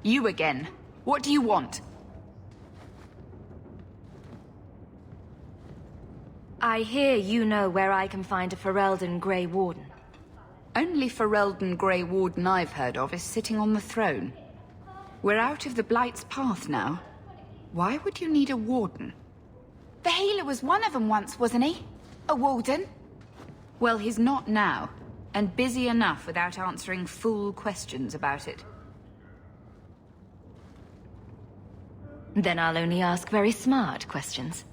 You again. What do you want? I hear you know where I can find a Ferelden Grey Warden. Only Ferelden Grey Warden I've heard of is sitting on the throne. We're out of the Blight's path now. Why would you need a warden? The healer was one of them once, wasn't he? A warden? Well, he's not now, and busy enough without answering fool questions about it. Then I'll only ask very smart questions.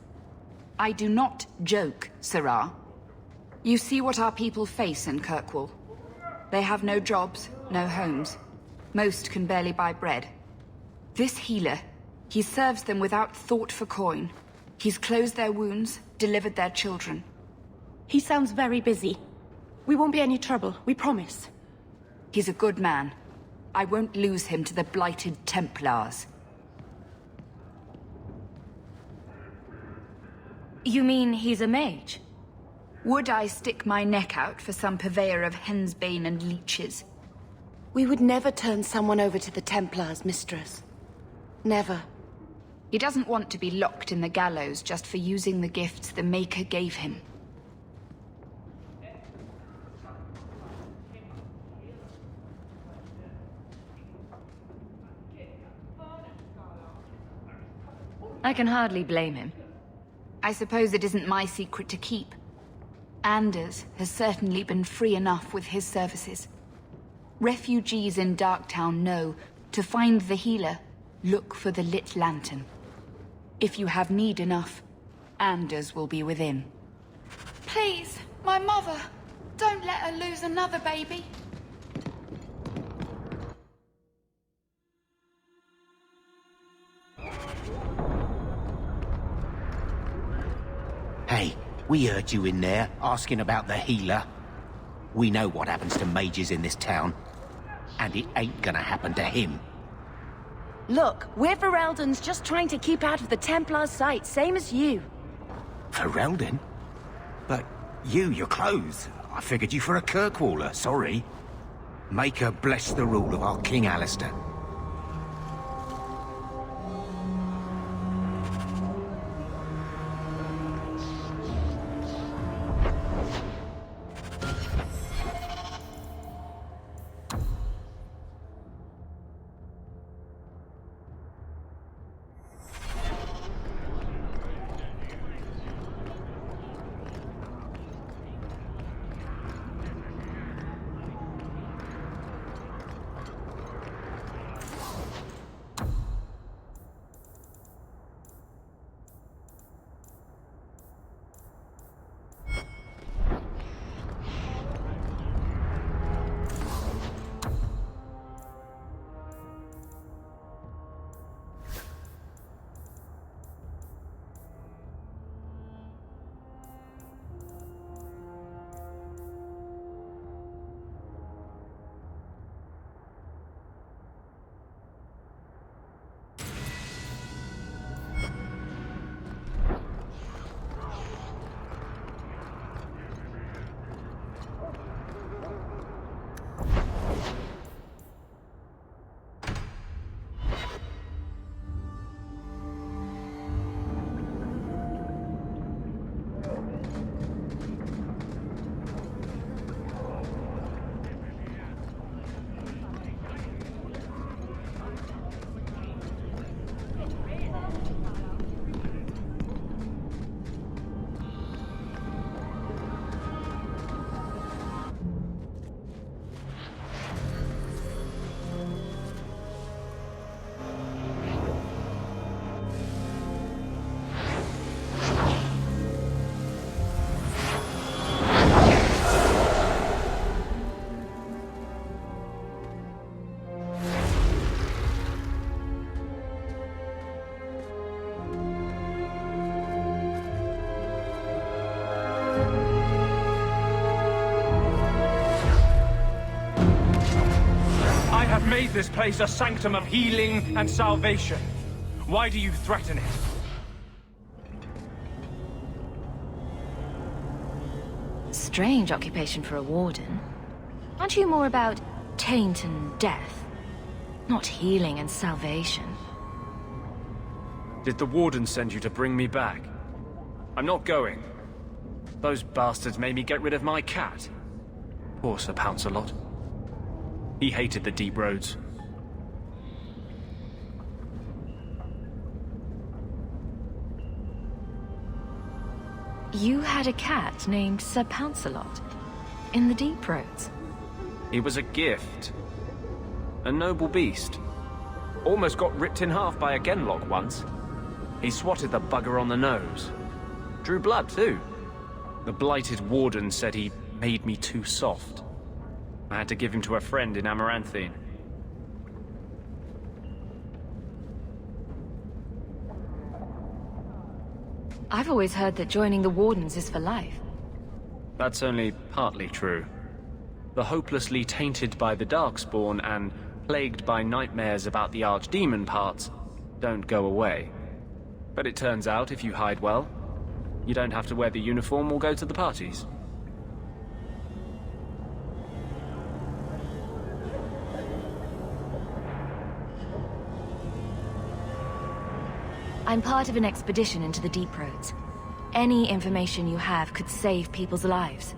I do not joke, Sirrah. You see what our people face in Kirkwall. They have no jobs, no homes. Most can barely buy bread. This healer, he serves them without thought for coin. He's closed their wounds, delivered their children. He sounds very busy. We won't be any trouble, we promise. He's a good man. I won't lose him to the blighted Templars. You mean he's a mage? Would I stick my neck out for some purveyor of hensbane and leeches? We would never turn someone over to the Templars, mistress. Never. He doesn't want to be locked in the gallows just for using the gifts the Maker gave him. I can hardly blame him. I suppose it isn't my secret to keep. Anders has certainly been free enough with his services. Refugees in Darktown know, to find the healer, look for the lit lantern. If you have need enough, Anders will be within. Please, my mother. Don't let her lose another baby. Hey, we heard you in there, asking about the healer. We know what happens to mages in this town. And it ain't gonna happen to him. Look, we're Fereldans just trying to keep out of the Templar's sight, same as you. Ferelden? But your clothes. I figured you for a Kirkwaller, sorry. Maker bless the rule of our King Alistair. Made this place a sanctum of healing and salvation. Why do you threaten it? Strange occupation for a warden. Aren't you more about taint and death? Not healing and salvation. Did the Warden send you to bring me back? I'm not going. Those bastards made me get rid of my cat. Poor Sir Pouncelot. He hated the deep roads. You had a cat named Sir Pouncelot in the deep roads. He was a gift. A noble beast. Almost got ripped in half by a Genlock once. He swatted the bugger on the nose. Drew blood, too. The blighted Warden said he made me too soft. I had to give him to a friend in Amaranthine. I've always heard that joining the Wardens is for life. That's only partly true. The hopelessly tainted by the Darkspawn and plagued by nightmares about the Archdemon parts don't go away. But it turns out if you hide well, you don't have to wear the uniform or go to the parties. I'm part of an expedition into the deep roads. Any information you have could save people's lives.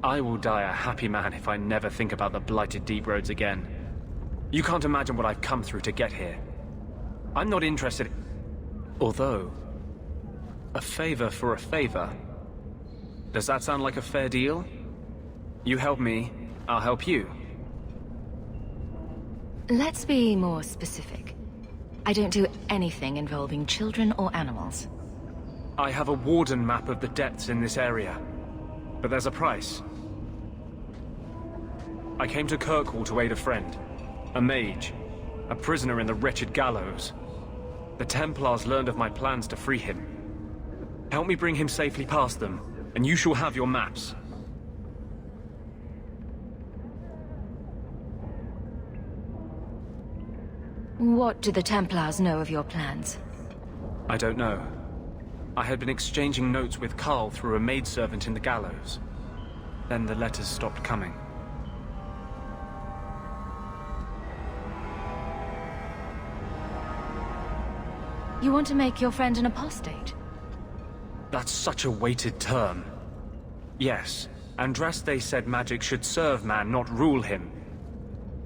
I will die a happy man if I never think about the blighted deep roads again. You can't imagine what I've come through to get here. I'm not interested... Although... a favor for a favor. Does that sound like a fair deal? You help me, I'll help you. Let's be more specific. I don't do anything involving children or animals. I have a Warden map of the depths in this area. But there's a price. I came to Kirkwall to aid a friend. A mage. A prisoner in the wretched gallows. The Templars learned of my plans to free him. Help me bring him safely past them, and you shall have your maps. What do the Templars know of your plans? I don't know. I had been exchanging notes with Carl through a maidservant in the gallows. Then the letters stopped coming. You want to make your friend an apostate? That's such a weighted term. Yes, Andraste said magic should serve man, not rule him.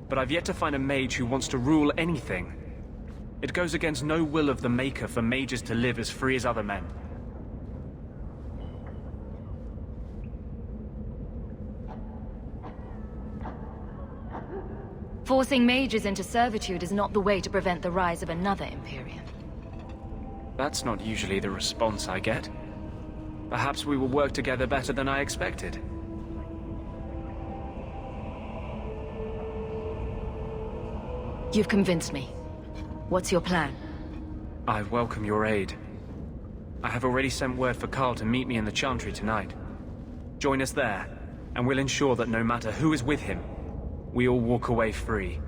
But I've yet to find a mage who wants to rule anything. It goes against no will of the Maker for mages to live as free as other men. Forcing mages into servitude is not the way to prevent the rise of another Imperium. That's not usually the response I get. Perhaps we will work together better than I expected. You've convinced me. What's your plan? I welcome your aid. I have already sent word for Carl to meet me in the Chantry tonight. Join us there, and we'll ensure that no matter who is with him, we all walk away free.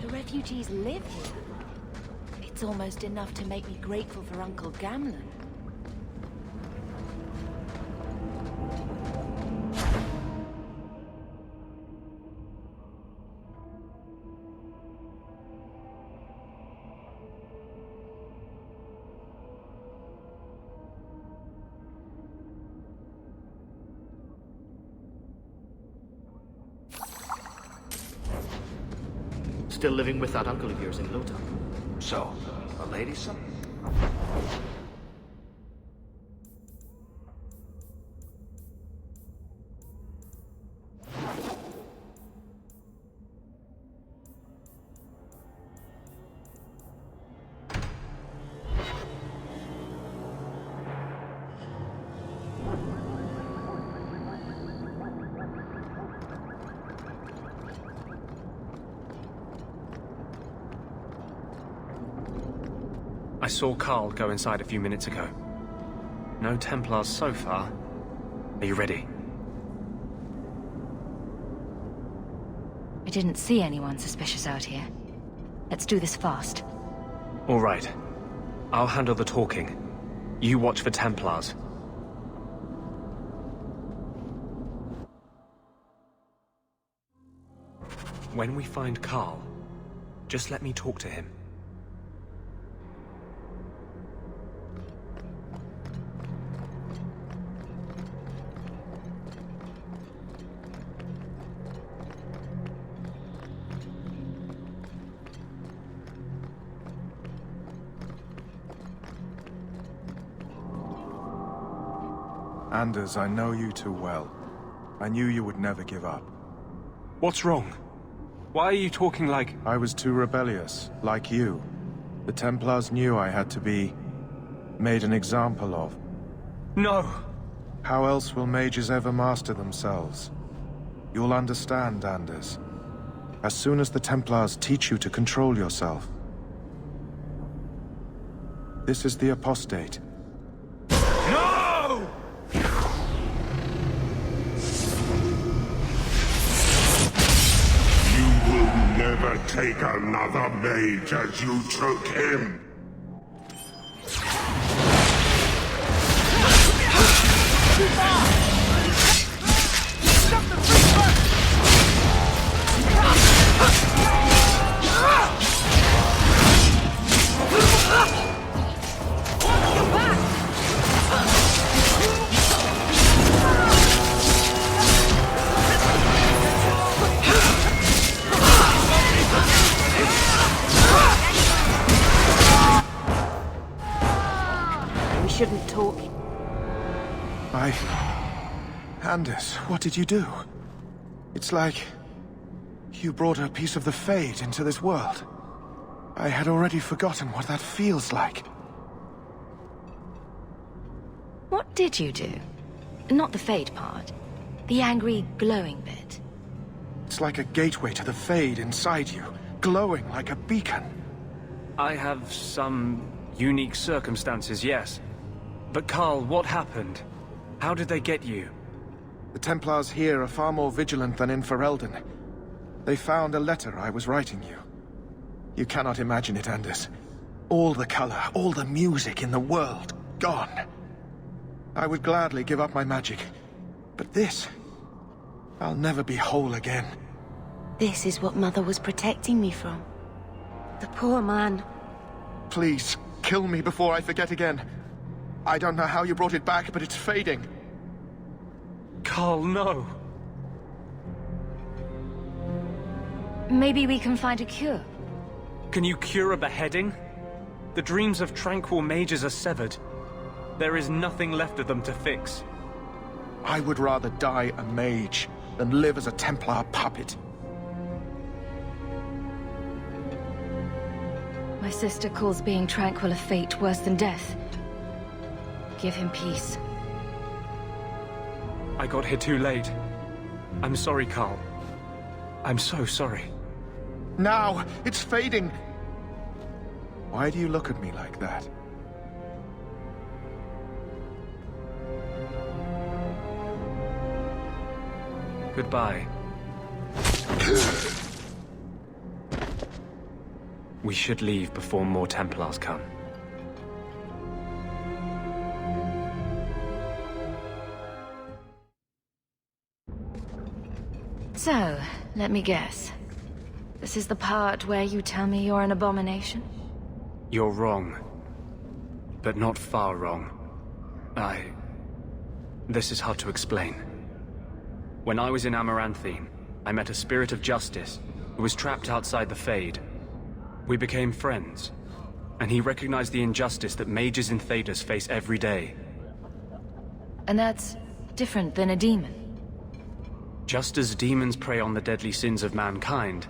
Refugees live here. It's almost enough to make me grateful for Uncle Gamlen. Still living with that uncle of yours in Lota. So, a lady, son? I saw Carl go inside a few minutes ago. No Templars so far. Are you ready? I didn't see anyone suspicious out here. Let's do this fast. All right. I'll handle the talking. You watch for Templars. When we find Carl, just let me talk to him. Anders, I know you too well. I knew you would never give up. What's wrong? Why are you talking like... I was too rebellious, like you. The Templars knew I had to be... made an example of. No! How else will mages ever master themselves? You'll understand, Anders. As soon as the Templars teach you to control yourself. This is the apostate. No! Never take another mage as you took him. Shouldn't talk. Anders, what did you do? It's like... you brought a piece of the Fade into this world. I had already forgotten what that feels like. What did you do? Not the Fade part. The angry, glowing bit. It's like a gateway to the Fade inside you, glowing like a beacon. I have some unique circumstances, yes. But Carl, what happened? How did they get you? The Templars here are far more vigilant than in Ferelden. They found a letter I was writing you. You cannot imagine it, Anders. All the color, all the music in the world, gone. I would gladly give up my magic. But this... I'll never be whole again. This is what Mother was protecting me from. The poor man. Please, kill me before I forget again. I don't know how you brought it back, but it's fading. Carl, no! Maybe we can find a cure. Can you cure a beheading? The dreams of tranquil mages are severed. There is nothing left of them to fix. I would rather die a mage than live as a Templar puppet. My sister calls being tranquil a fate worse than death. Give him peace. I got here too late. I'm sorry, Carl. I'm so sorry. Now! It's fading! Why do you look at me like that? Goodbye. We should leave before more Templars come. So, let me guess. This is the part where you tell me you're an abomination? You're wrong. But not far wrong. This is hard to explain. When I was in Amaranthine, I met a spirit of justice who was trapped outside the Fade. We became friends, and he recognized the injustice that mages in Thedas face every day. And that's different than a demon. Just as demons prey on the deadly sins of mankind,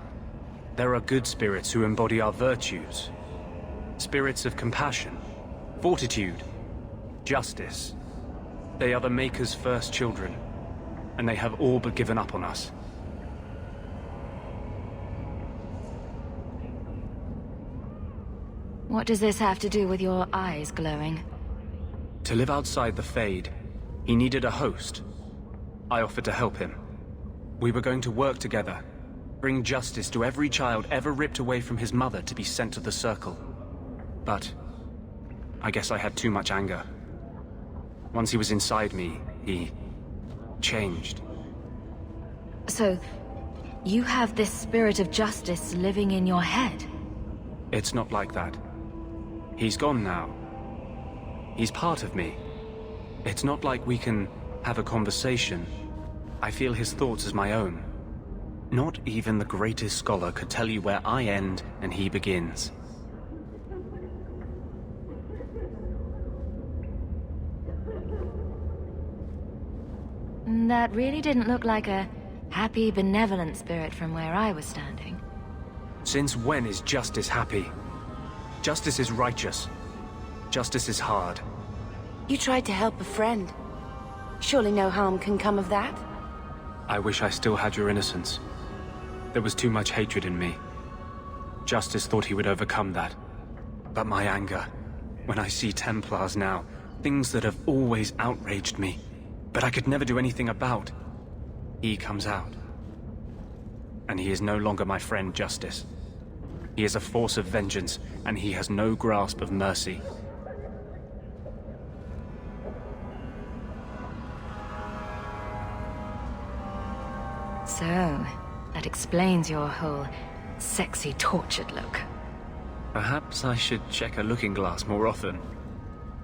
there are good spirits who embody our virtues. Spirits of compassion, fortitude, justice. They are the Maker's first children, and they have all but given up on us. What does this have to do with your eyes glowing? To live outside the Fade, he needed a host. I offered to help him. We were going to work together, bring justice to every child ever ripped away from his mother to be sent to the Circle. But I guess I had too much anger. Once he was inside me, he changed. So, you have this spirit of justice living in your head? It's not like that. He's gone now. He's part of me. It's not like we can have a conversation. I feel his thoughts as my own. Not even the greatest scholar could tell you where I end and he begins. That really didn't look like a happy, benevolent spirit from where I was standing. Since when is justice happy? Justice is righteous. Justice is hard. You tried to help a friend. Surely no harm can come of that? I wish I still had your innocence. There was too much hatred in me. Justice thought he would overcome that. But my anger, when I see Templars now, things that have always outraged me, but I could never do anything about, he comes out. And he is no longer my friend, Justice. He is a force of vengeance, and he has no grasp of mercy. So, that explains your whole sexy, tortured look. Perhaps I should check a looking glass more often.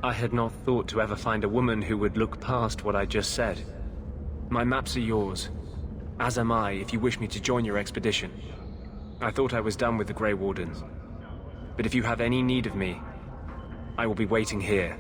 I had not thought to ever find a woman who would look past what I just said. My maps are yours, as am I if you wish me to join your expedition. I thought I was done with the Grey Wardens. But if you have any need of me, I will be waiting here.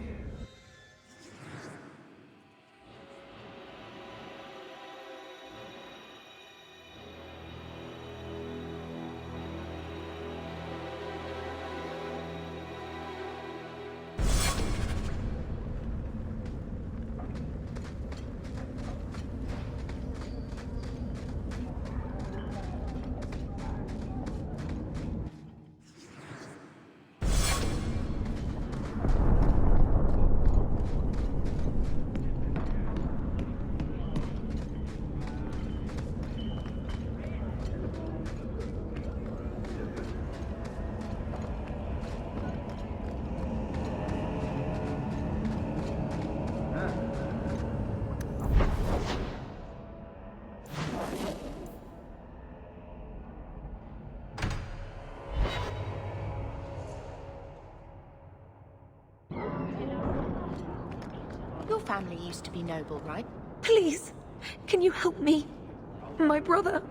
Your family used to be noble, right? Please, can you help me? My brother.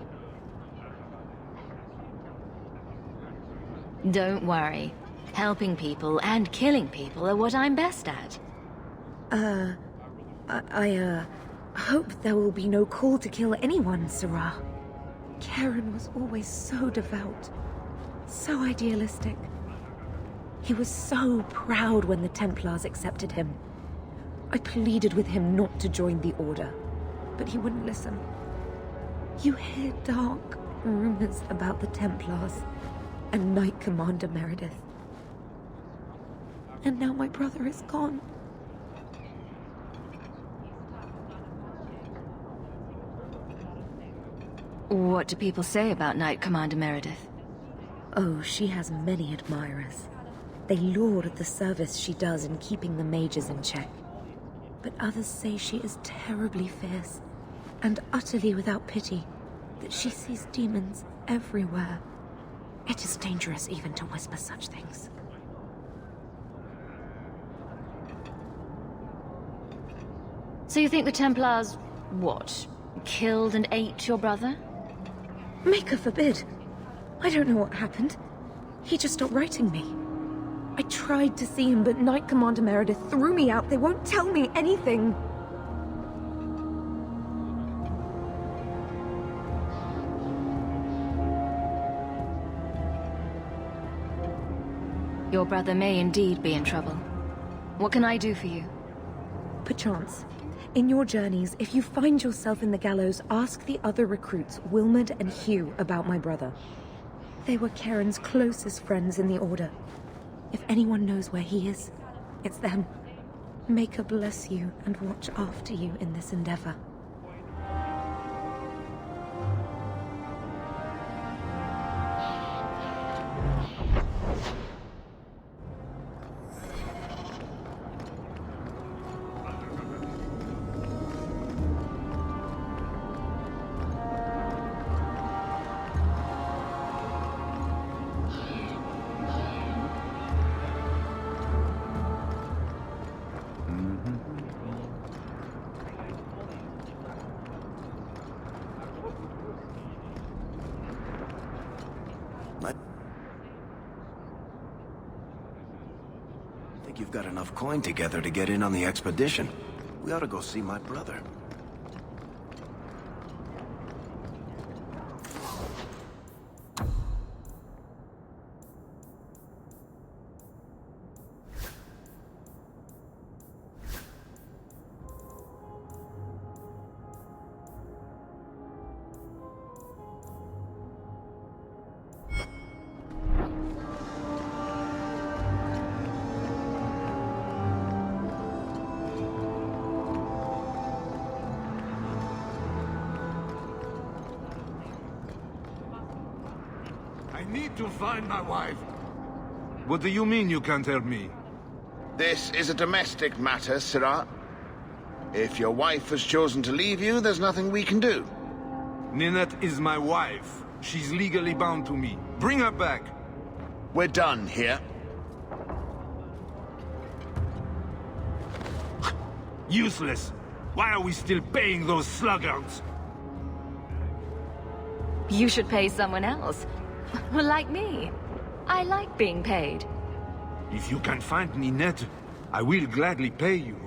Don't worry. Helping people and killing people are what I'm best at. I hope there will be no call to kill anyone, Sarah. Karen was always so devout, so idealistic. He was so proud when the Templars accepted him. I pleaded with him not to join the Order, but he wouldn't listen. You hear dark rumors about the Templars and Knight Commander Meredith. And now my brother is gone. What do people say about Knight Commander Meredith? Oh, she has many admirers. They laud the service she does in keeping the mages in check. But others say she is terribly fierce and utterly without pity, that she sees demons everywhere. It is dangerous even to whisper such things. So you think the Templars, what, killed and ate your brother? Maker forbid. I don't know what happened. He just stopped writing me. I tried to see him, but Knight Commander Meredith threw me out. They won't tell me anything. Your brother may indeed be in trouble. What can I do for you? Perchance. In your journeys, if you find yourself in the gallows, ask the other recruits, Wilmerd and Hugh, about my brother. They were Karen's closest friends in the Order. If anyone knows where he is, it's them. Maker bless you and watch after you in this endeavor. I think you've got enough coin together to get in on the expedition. We ought to go see my brother. I need to find my wife. What do you mean you can't help me? This is a domestic matter, Sirrah. If your wife has chosen to leave you, there's nothing we can do. Ninette is my wife. She's legally bound to me. Bring her back. We're done here. Useless. Why are we still paying those sluggards? You should pay someone else. Like me. I like being paid. If you can find Ninette, I will gladly pay you.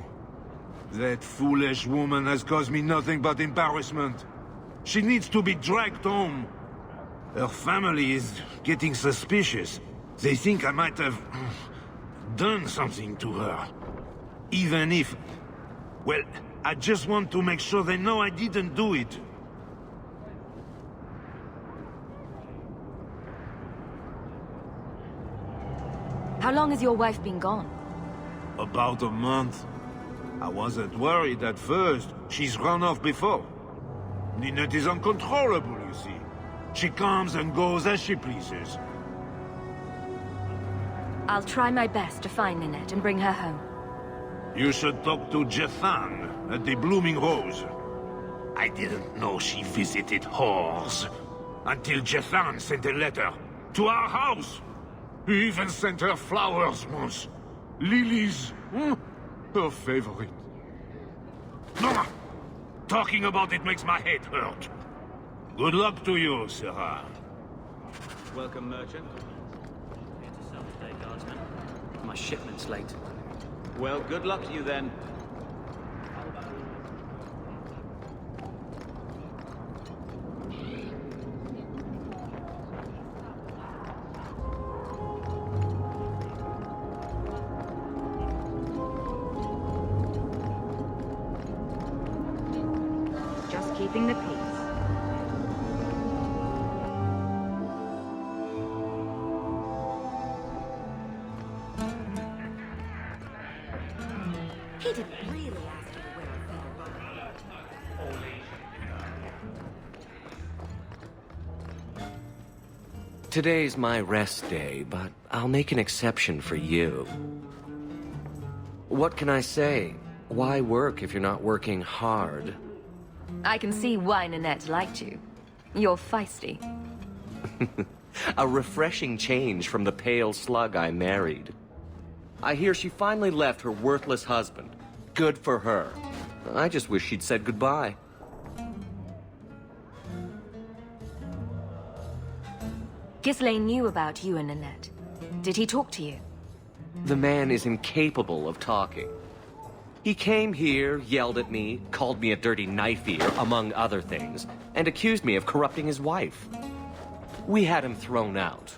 That foolish woman has caused me nothing but embarrassment. She needs to be dragged home. Her family is getting suspicious. They think I might have done something to her. Even if... well, I just want to make sure they know I didn't do it. How long has your wife been gone? About a month. I wasn't worried at first. She's run off before. Ninette is uncontrollable, you see. She comes and goes as she pleases. I'll try my best to find Ninette and bring her home. You should talk to Jethan at the Blooming Rose. I didn't know she visited whores until Jethan sent a letter to our house. He even sent her flowers once. Lilies. Her favorite. Talking about it makes my head hurt. Good luck to you, Sirrah. Welcome, merchant. Here to sell today, guardsman. My shipment's late. Well, good luck to you then. Just keeping the peace. He didn't really ask you to wear a feather. Today's my rest day, but I'll make an exception for you. What can I say? Why work if you're not working hard? I can see why Ninette liked you. You're feisty. A refreshing change from the pale slug I married. I hear she finally left her worthless husband. Good for her. I just wish she'd said goodbye. Ghislaine knew about you and Ninette. Did he talk to you? The man is incapable of talking. He came here, yelled at me, called me a dirty knife-ear, among other things, and accused me of corrupting his wife. We had him thrown out.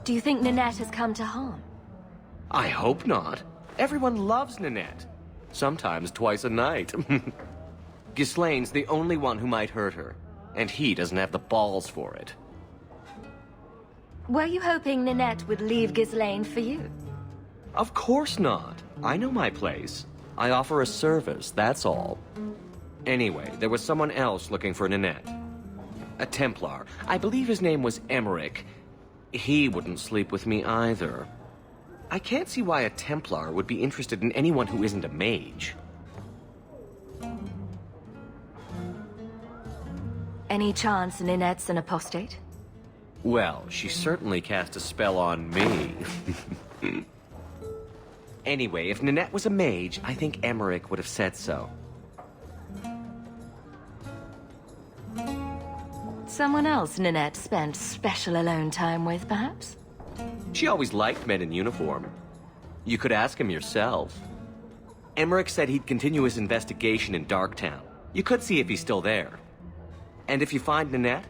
Do you think Ninette has come to harm? I hope not. Everyone loves Ninette. Sometimes twice a night. Ghislaine's the only one who might hurt her, and he doesn't have the balls for it. Were you hoping Ninette would leave Ghislaine for you? Of course not. I know my place. I offer a service, that's all. Anyway, there was someone else looking for Ninette. A Templar. I believe his name was Emmerich. He wouldn't sleep with me either. I can't see why a Templar would be interested in anyone who isn't a mage. Any chance Ninette's an apostate? Well, she certainly cast a spell on me. Anyway, if Ninette was a mage, I think Emmerich would have said so. Someone else Ninette spent special alone time with, perhaps? She always liked men in uniform. You could ask him yourself. Emmerich said he'd continue his investigation in Darktown. You could see if he's still there. And if you find Ninette,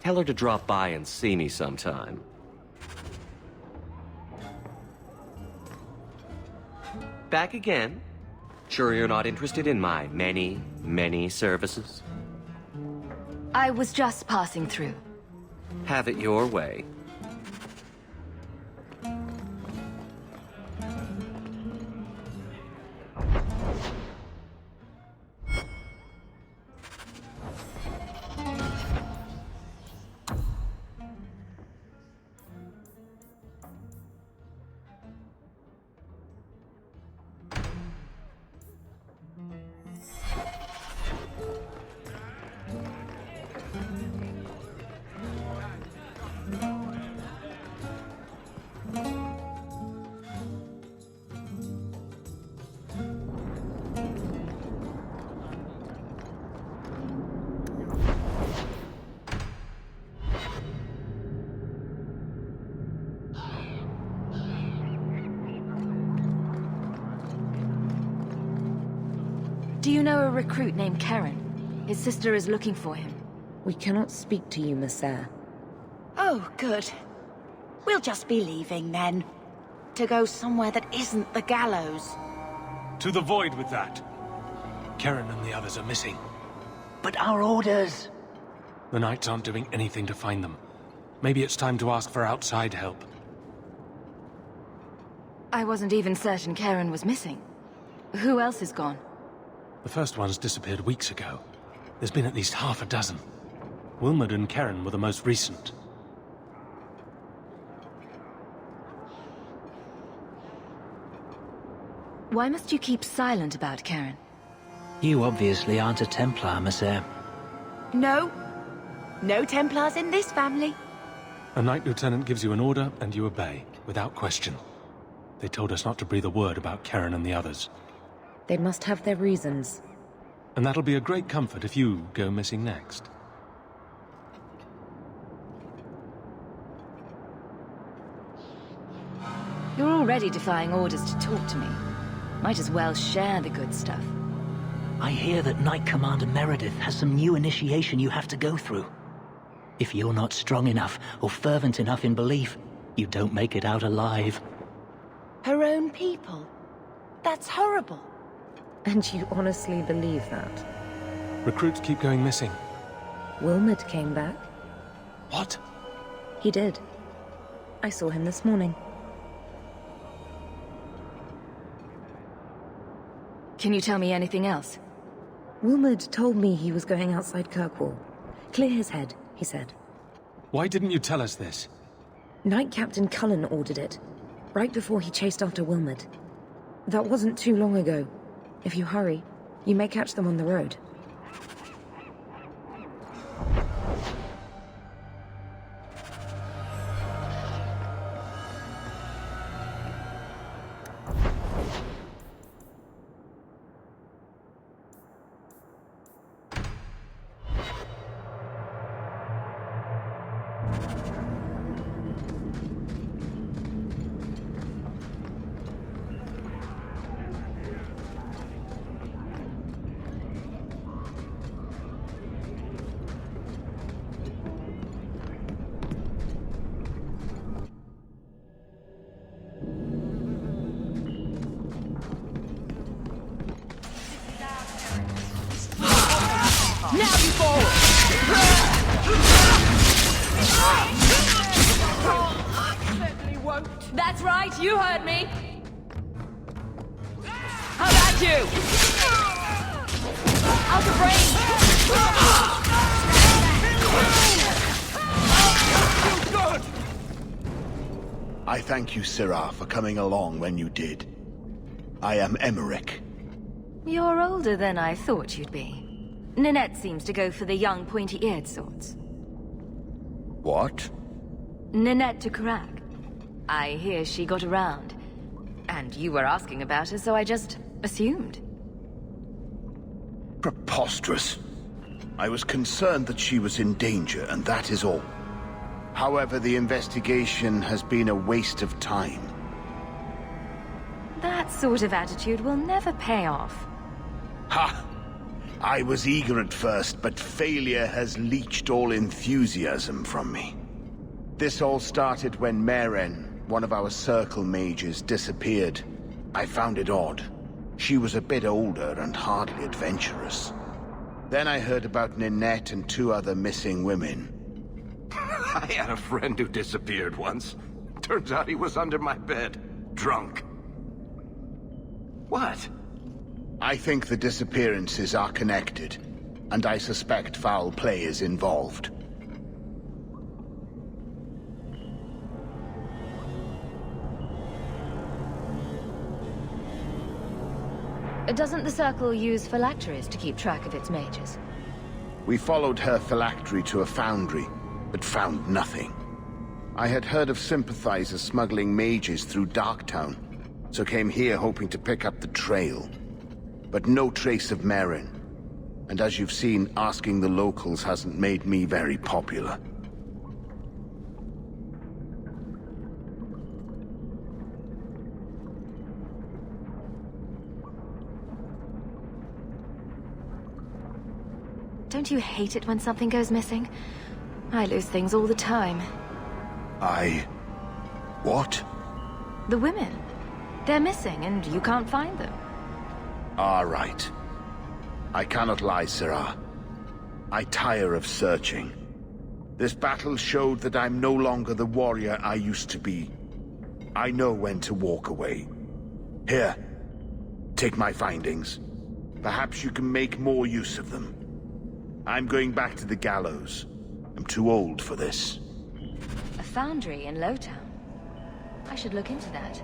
tell her to drop by and see me sometime. Back again? Sure you're not interested in my many, many services? I was just passing through. Have it your way. Do you know a recruit named Karen? His sister is looking for him. We cannot speak to you, Mascot. Oh, good. We'll just be leaving then. To go somewhere that isn't the gallows. To the void with that. Karen and the others are missing. But our orders... The Knights aren't doing anything to find them. Maybe it's time to ask for outside help. I wasn't even certain Karen was missing. Who else is gone? The first ones disappeared weeks ago. There's been at least half a dozen. Wilmot and Karen were the most recent. Why must you keep silent about Karen? You obviously aren't a Templar, Mascot. No. No Templars in this family. A Knight Lieutenant gives you an order, and you obey, without question. They told us not to breathe a word about Karen and the others. They must have their reasons. And that'll be a great comfort if you go missing next. You're already defying orders to talk to me. Might as well share the good stuff. I hear that Knight Commander Meredith has some new initiation you have to go through. If you're not strong enough or fervent enough in belief, you don't make it out alive. Her own people? That's horrible. And you honestly believe that? Recruits keep going missing. Wilmot came back. What? He did. I saw him this morning. Can you tell me anything else? Wilmot told me he was going outside Kirkwall. Clear his head, he said. Why didn't you tell us this? Knight Captain Cullen ordered it, right before he chased after Wilmot. That wasn't too long ago. If you hurry, you may catch them on the road. Certainly won't. That's right, you heard me. How about you? Out of range. I thank you, Syrah, for coming along when you did. I am Emmerich. You're older than I thought you'd be. Ninette seems to go for the young, pointy-eared sorts. What? Ninette de Carac. I hear she got around. And you were asking about her, so I just assumed. Preposterous. I was concerned that she was in danger, and that is all. However, the investigation has been a waste of time. That sort of attitude will never pay off. Ha! I was eager at first, but failure has leached all enthusiasm from me. This all started when Meren, one of our circle mages, disappeared. I found it odd. She was a bit older and hardly adventurous. Then I heard about Ninette and 2 other missing women. I had a friend who disappeared once. Turns out he was under my bed, drunk. What? I think the disappearances are connected, and I suspect foul play is involved. Doesn't the Circle use phylacteries to keep track of its mages? We followed her phylactery to a foundry, but found nothing. I had heard of sympathizers smuggling mages through Darktown, so came here hoping to pick up the trail. But no trace of Meren. And as you've seen, asking the locals hasn't made me very popular. Don't you hate it when something goes missing? I lose things all the time. What? The women. They're missing, and you can't find them. All right. I cannot lie, Syrah. I tire of searching. This battle showed that I'm no longer the warrior I used to be. I know when to walk away. Here, take my findings. Perhaps you can make more use of them. I'm going back to the gallows. I'm too old for this. A foundry in Lowtown. I should look into that.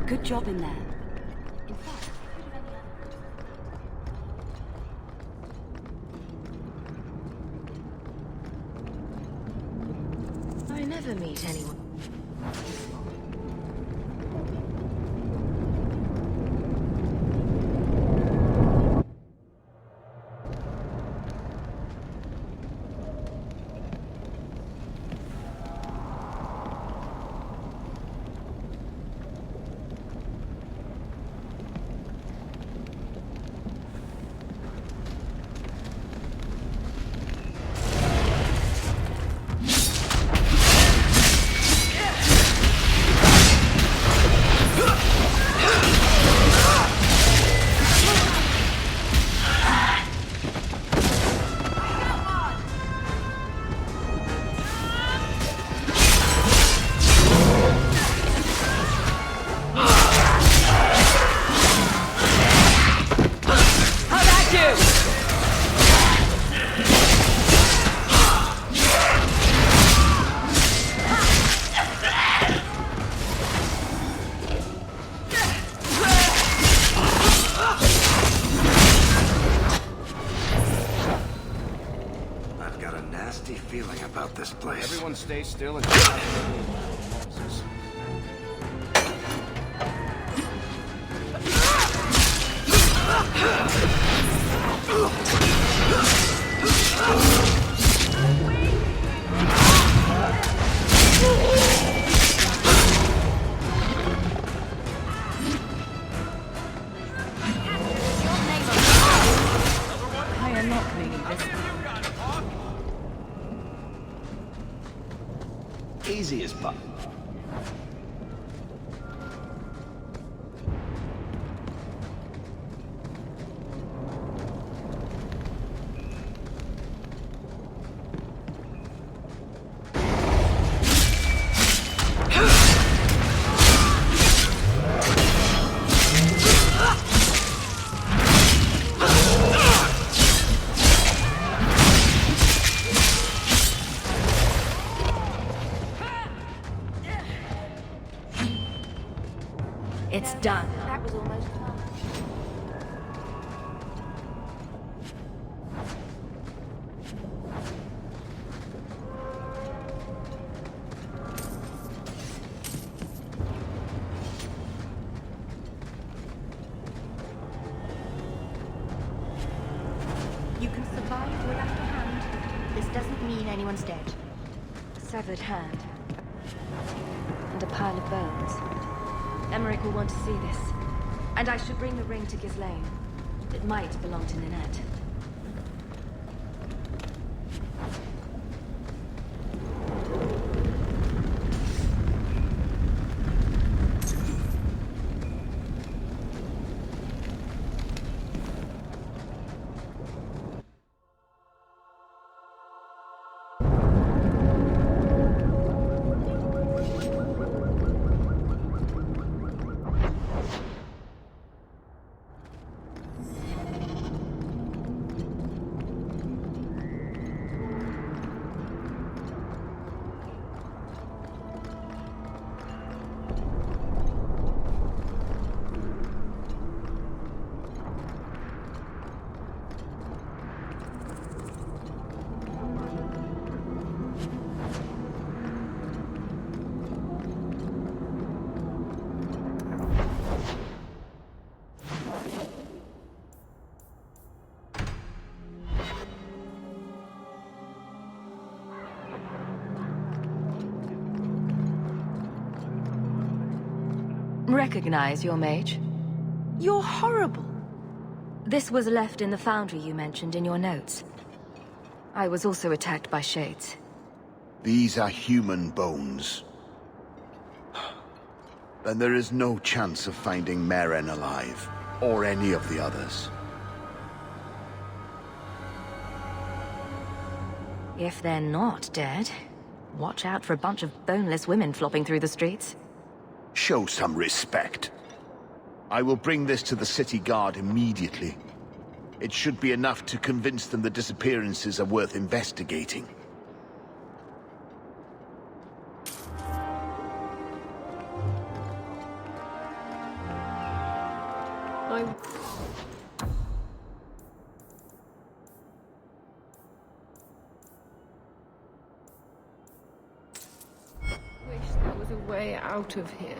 Good job in there. I never meet anyone. Feeling about this place. Everyone stay still and I am not cleaning this. Easy as fuck. It's done. That was almost fun. You can survive without a hand. This doesn't mean anyone's dead. Severed hand. And a pile of bones. Emmerich will want to see this. And I should bring the ring to Ghislaine. It might belong to Ninette. Recognize your mage? You're horrible. This was left in the foundry you mentioned in your notes. I was also attacked by shades. These are human bones. Then there is no chance of finding Meren alive, or any of the others. If they're not dead, watch out for a bunch of boneless women flopping through the streets. Show some respect. I will bring this to the city guard immediately. It should be enough to convince them the disappearances are worth investigating. I... wish there was a way out of here.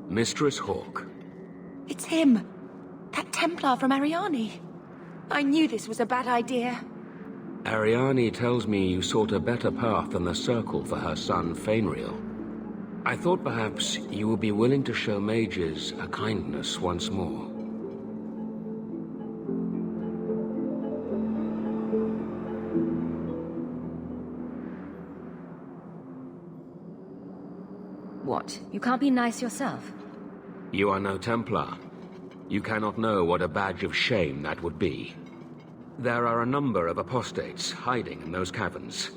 Mistress Hawke. It's him. That Templar from Ariane. I knew this was a bad idea. Ariane tells me you sought a better path than the Circle for her son, Fainriel. I thought perhaps you would be willing to show mages a kindness once more. What? You can't be nice yourself? You are no Templar. You cannot know what a badge of shame that would be. There are a number of apostates hiding in those caverns.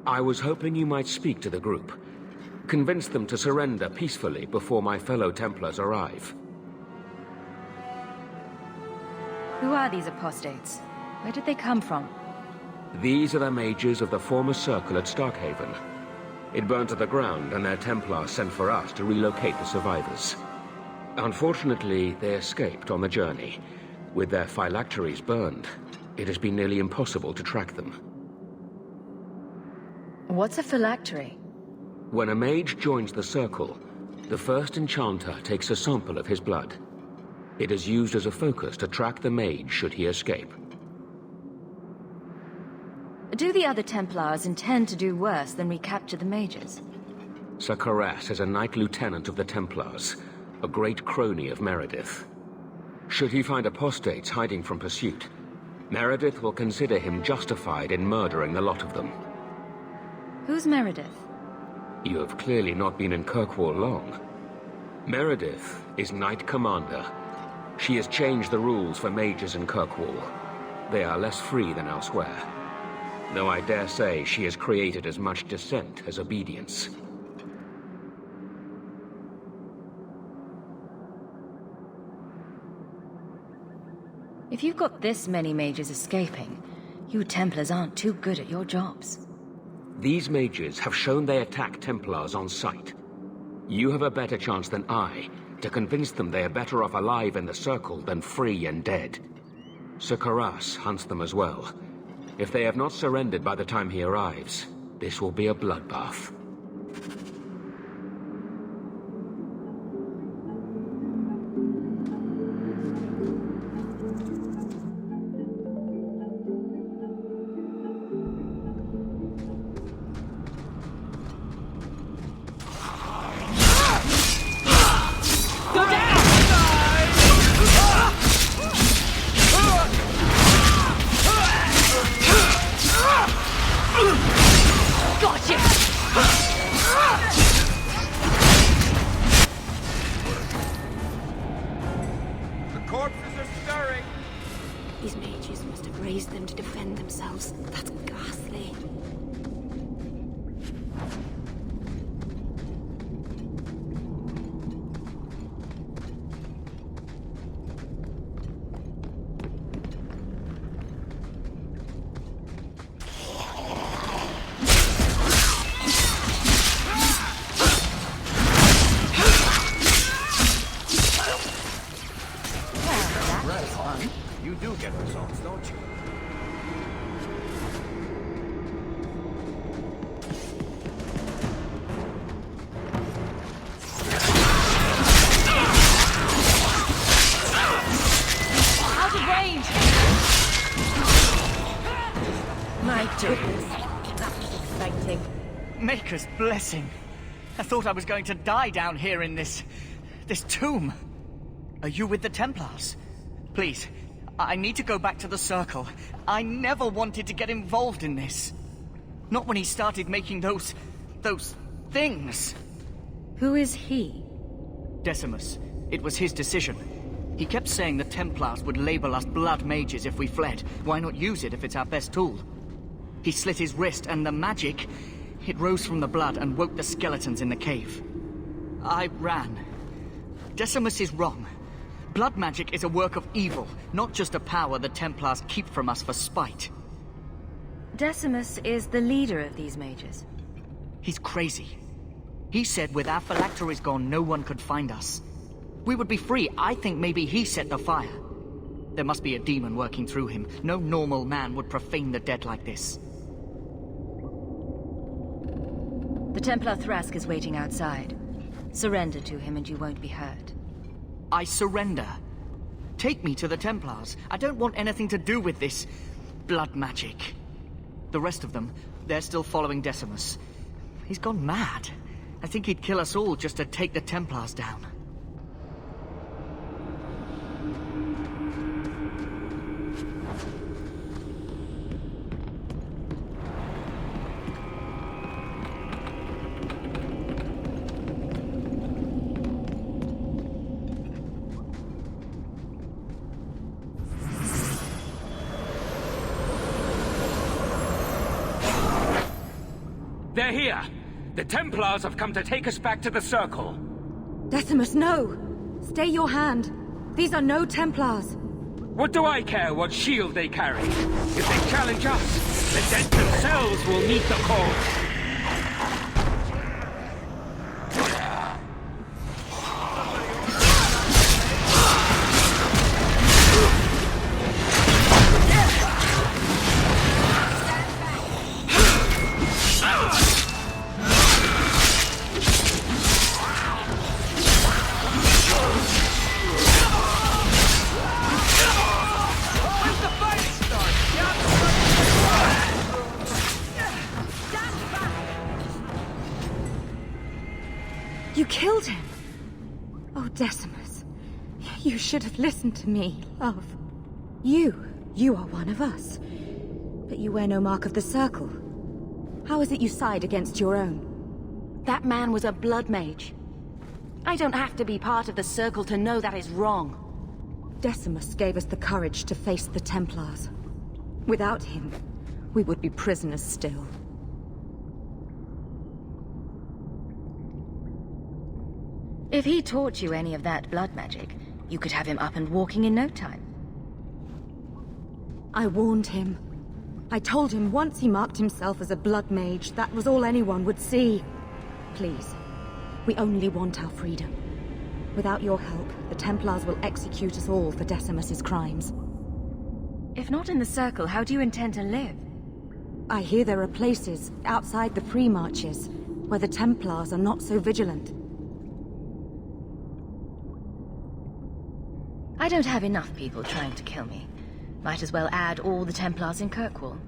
I was hoping you might speak to the group. Convince them to surrender peacefully before my fellow Templars arrive. Who are these apostates? Where did they come from? These are the mages of the former Circle at Starkhaven. It burned to the ground, and their Templars sent for us to relocate the survivors. Unfortunately, they escaped on the journey. With their phylacteries burned, it has been nearly impossible to track them. What's a phylactery? When a mage joins the Circle, the first enchanter takes a sample of his blood. It is used as a focus to track the mage should he escape. Do the other Templars intend to do worse than recapture the mages? Sir Carras is a Knight Lieutenant of the Templars, a great crony of Meredith. Should he find apostates hiding from pursuit, Meredith will consider him justified in murdering the lot of them. Who's Meredith? You have clearly not been in Kirkwall long. Meredith is Knight Commander. She has changed the rules for mages in Kirkwall. They are less free than elsewhere. Though I dare say she has created as much dissent as obedience. If you've got this many mages escaping, you Templars aren't too good at your jobs. These mages have shown they attack Templars on sight. You have a better chance than I to convince them they are better off alive in the Circle than free and dead. Sir Carras hunts them as well. If they have not surrendered by the time he arrives, this will be a bloodbath. These mages must have raised them to defend themselves. That's ghastly. My goodness, that was exciting. Maker's blessing. I thought I was going to die down here in this tomb. Are you with the Templars? Please, I need to go back to the Circle. I never wanted to get involved in this. Not when he started making those things. Who is he? Decimus. It was his decision. He kept saying the Templars would label us blood mages if we fled. Why not use it if it's our best tool? He slit his wrist, and the magic, it rose from the blood and woke the skeletons in the cave. I ran. Decimus is wrong. Blood magic is a work of evil, not just a power the Templars keep from us for spite. Decimus is the leader of these mages. He's crazy. He said with our phylacteries gone, no one could find us. We would be free. I think maybe he set the fire. There must be a demon working through him. No normal man would profane the dead like this. The Templar Thrask is waiting outside. Surrender to him and you won't be hurt. I surrender. Take me to the Templars. I don't want anything to do with this blood magic. The rest of them, they're still following Decimus. He's gone mad. I think he'd kill us all just to take the Templars down. They're here! The Templars have come to take us back to the Circle. Decimus, no! Stay your hand. These are no Templars. What do I care what shield they carry? If they challenge us, the dead themselves will meet the call. You killed him! Oh, Decimus. You should have listened to me, love. You are one of us. But you wear no mark of the Circle. How is it you side against your own? That man was a blood mage. I don't have to be part of the Circle to know that is wrong. Decimus gave us the courage to face the Templars. Without him, we would be prisoners still. If he taught you any of that blood magic, you could have him up and walking in no time. I warned him. I told him once he marked himself as a blood mage, that was all anyone would see. Please, we only want our freedom. Without your help, the Templars will execute us all for Decimus's crimes. If not in the Circle, how do you intend to live? I hear there are places outside the pre-marches where the Templars are not so vigilant. I don't have enough people trying to kill me. Might as well add all the Templars in Kirkwall.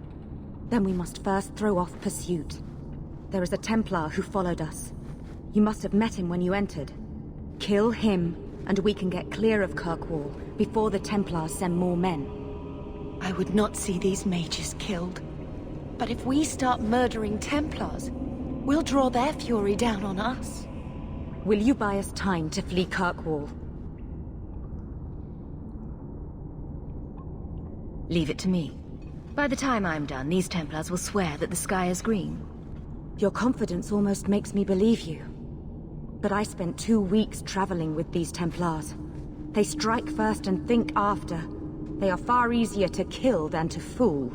Then we must first throw off pursuit. There is a Templar who followed us. You must have met him when you entered. Kill him, and we can get clear of Kirkwall before the Templars send more men. I would not see these mages killed. But if we start murdering Templars, we'll draw their fury down on us. Will you buy us time to flee Kirkwall? Leave it to me. By the time I'm done, these Templars will swear that the sky is green. Your confidence almost makes me believe you. But I spent 2 weeks traveling with these Templars. They strike first and think after. They are far easier to kill than to fool.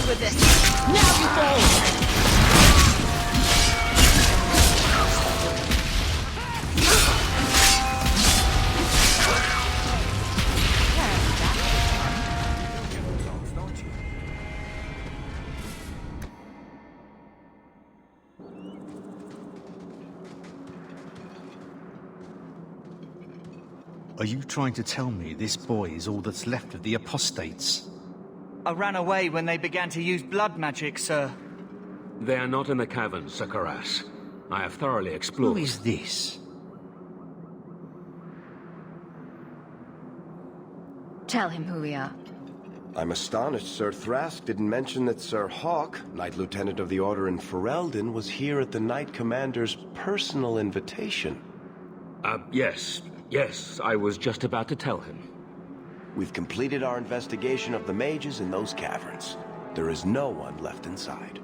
with this. Now you fall! Are you trying to tell me this boy is all that's left of the apostates? I ran away when they began to use blood magic, sir. They are not in the caverns, Sakaras. I have thoroughly explored. Who is this? Tell him who we are. I'm astonished Sir Thrask didn't mention that Sir Hawke, Knight Lieutenant of the Order in Ferelden, was here at the Knight Commander's personal invitation. Yes. Yes, I was just about to tell him. We've completed our investigation of the mages in those caverns. There is no one left inside.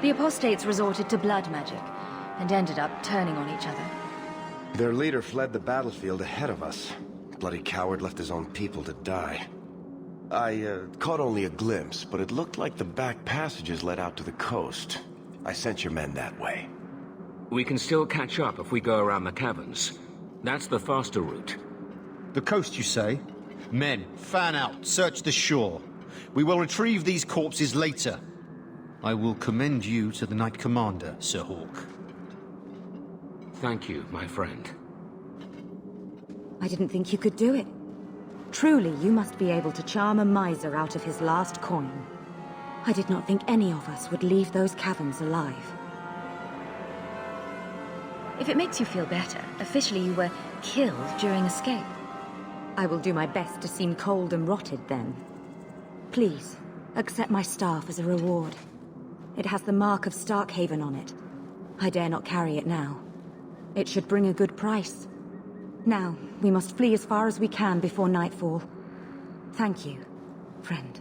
The apostates resorted to blood magic, and ended up turning on each other. Their leader fled the battlefield ahead of us. Bloody coward left his own people to die. I caught only a glimpse, but it looked like the back passages led out to the coast. I sent your men that way. We can still catch up if we go around the caverns. That's the faster route. The coast, you say? Men, fan out, search the shore. We will retrieve these corpses later. I will commend you to the Knight Commander, Sir Hawke. Thank you, my friend. I didn't think you could do it. Truly, you must be able to charm a miser out of his last coin. I did not think any of us would leave those caverns alive. If it makes you feel better, officially you were killed during escape. I will do my best to seem cold and rotted then. Please, accept my staff as a reward. It has the mark of Starkhaven on it. I dare not carry it now. It should bring a good price. Now, we must flee as far as we can before nightfall. Thank you, friend.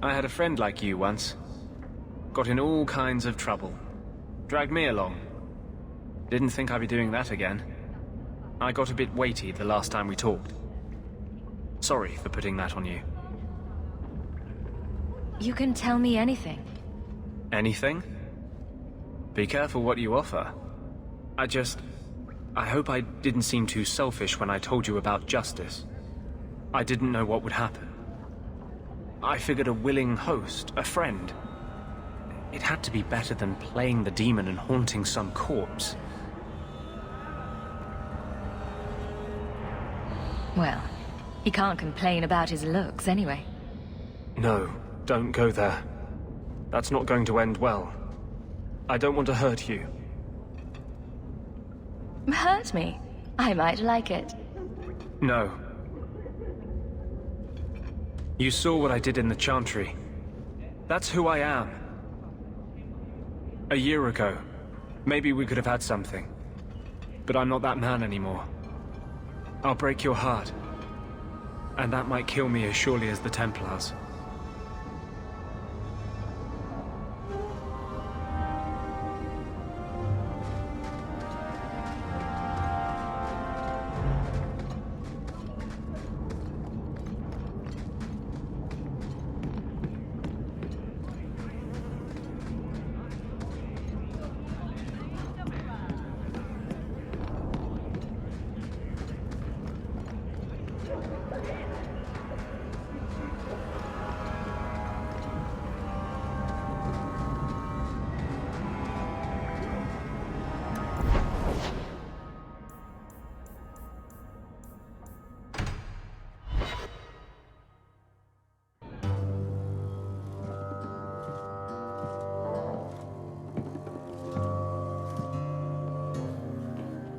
I had a friend like you once. Got in all kinds of trouble. Dragged me along. Didn't think I'd be doing that again. I got a bit weighty the last time we talked. Sorry for putting that on you. You can tell me anything. Anything? Be careful what you offer. I hope I didn't seem too selfish when I told you about justice. I didn't know what would happen. I figured a willing host, a friend. It had to be better than playing the demon and haunting some corpse. Well, he can't complain about his looks anyway. No, don't go there. That's not going to end well. I don't want to hurt you. Hurt me? I might like it. No. You saw what I did in the Chantry. That's who I am. A year ago, maybe we could have had something. But I'm not that man anymore. I'll break your heart. And that might kill me as surely as the Templars.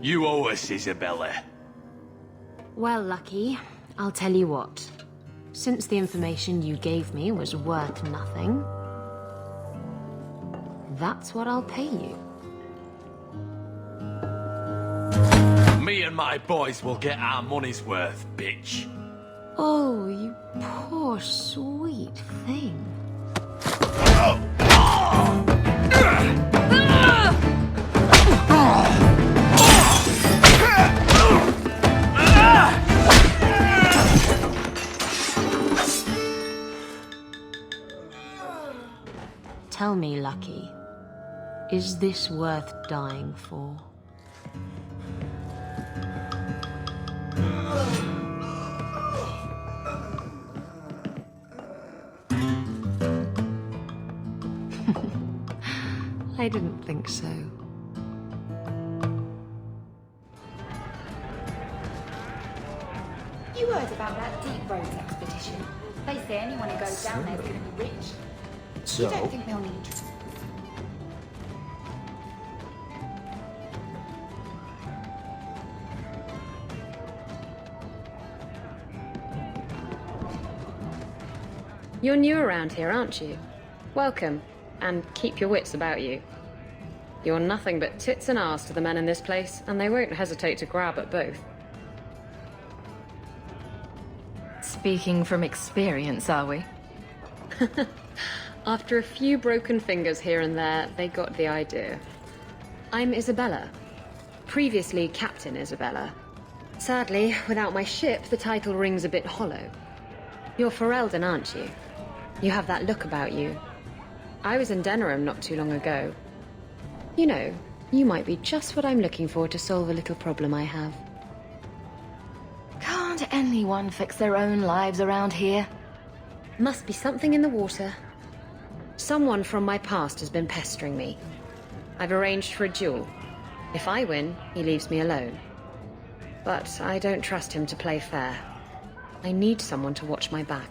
You owe us, Isabella. Well, Lucky, I'll tell you what. Since the information you gave me was worth nothing, that's what I'll pay you. Me and my boys will get our money's worth, bitch. Oh, you poor sweet thing. Tell me, Lucky, is this worth dying for? I didn't think so. You heard about that deep roads expedition? They say anyone who goes down there is going to be rich. So? You don't think they'll need... You're new around here, aren't you? Welcome, and keep your wits about you. You're nothing but tits and arse to the men in this place, and they won't hesitate to grab at both. Speaking from experience, are we? After a few broken fingers here and there, they got the idea. I'm Isabella. Previously Captain Isabella. Sadly, without my ship, the title rings a bit hollow. You're Ferelden, aren't you? You have that look about you. I was in Denerim not too long ago. You know, you might be just what I'm looking for to solve a little problem I have. Can't anyone fix their own lives around here? Must be something in the water. Someone from my past has been pestering me. I've arranged for a duel. If I win, he leaves me alone. But I don't trust him to play fair. I need someone to watch my back.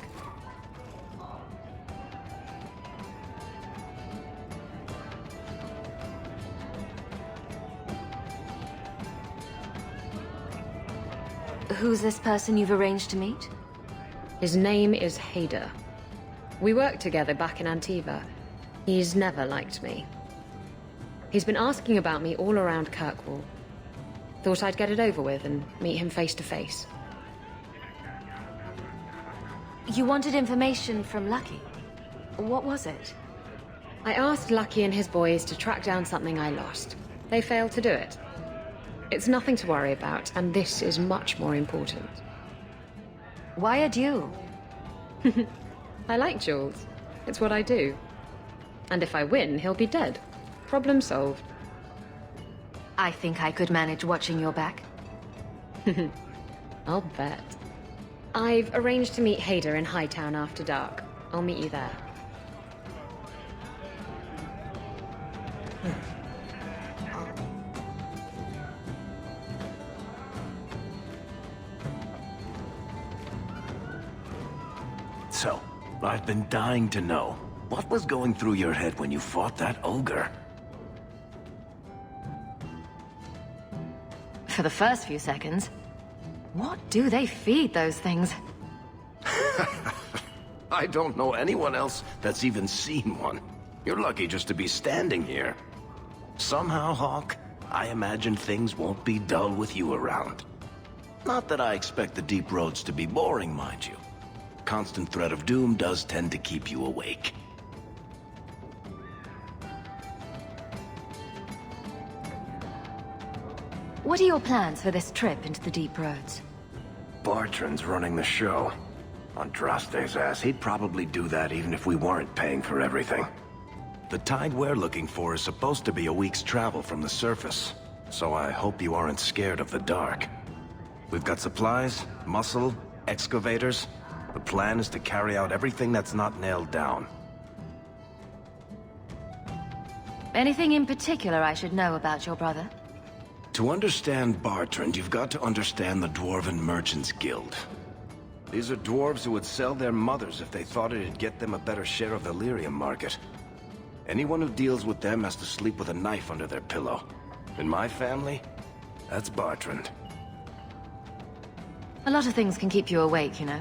Who's this person you've arranged to meet? His name is Hader. We worked together back in Antiva. He's never liked me. He's been asking about me all around Kirkwall. Thought I'd get it over with and meet him face to face. You wanted information from Lucky. What was it? I asked Lucky and his boys to track down something I lost. They failed to do it. It's nothing to worry about, and this is much more important. Why a duel? I like duels. It's what I do. And if I win, he'll be dead. Problem solved. I think I could manage watching your back. I'll bet. I've arranged to meet Hader in Hightown after dark. I'll meet you there. So, I've been dying to know. What was going through your head when you fought that ogre? For the first few seconds. What do they feed those things? I don't know anyone else that's even seen one. You're lucky just to be standing here. Somehow, Hawk, I imagine things won't be dull with you around. Not that I expect the deep roads to be boring, mind you. Constant threat of doom does tend to keep you awake. What are your plans for this trip into the deep roads? Bartrand's running the show. Andraste's ass, he'd probably do that even if we weren't paying for everything. The tide we're looking for is supposed to be a week's travel from the surface, so I hope you aren't scared of the dark. We've got supplies, muscle, excavators. The plan is to carry out everything that's not nailed down. Anything in particular I should know about your brother? To understand Bartrand, you've got to understand the Dwarven Merchants Guild. These are dwarves who would sell their mothers if they thought it'd get them a better share of the lyrium market. Anyone who deals with them has to sleep with a knife under their pillow. In my family, that's Bartrand. A lot of things can keep you awake, you know.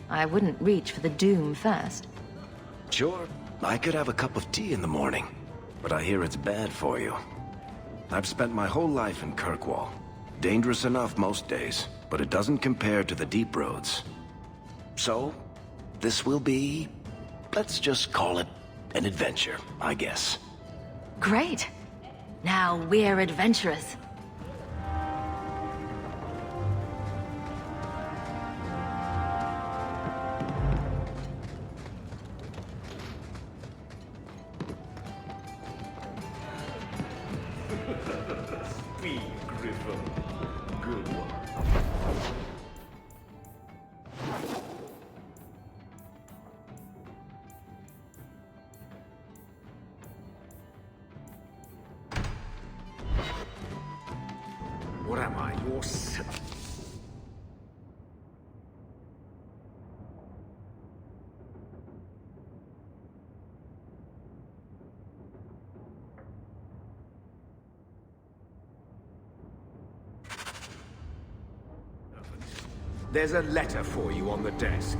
I wouldn't reach for the doom first. Sure, I could have a cup of tea in the morning, but I hear it's bad for you. I've spent my whole life in Kirkwall. Dangerous enough most days, but it doesn't compare to the deep roads. So, this will be... let's just call it an adventure, I guess. Great. Now we're adventurous. Speed, Griffin. Good one. What am I, your son? There's a letter for you on the desk.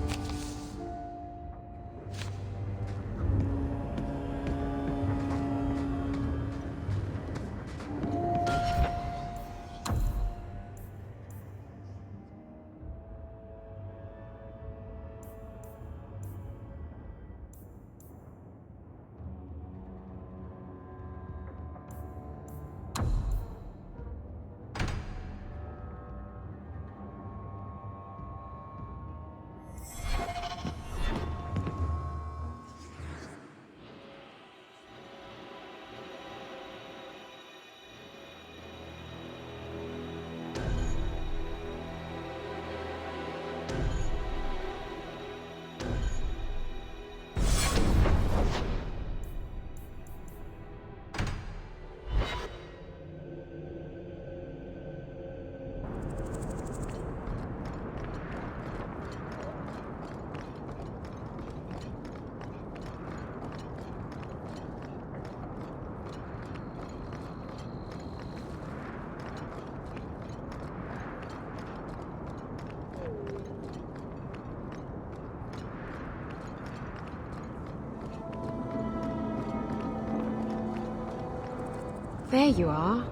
There you are.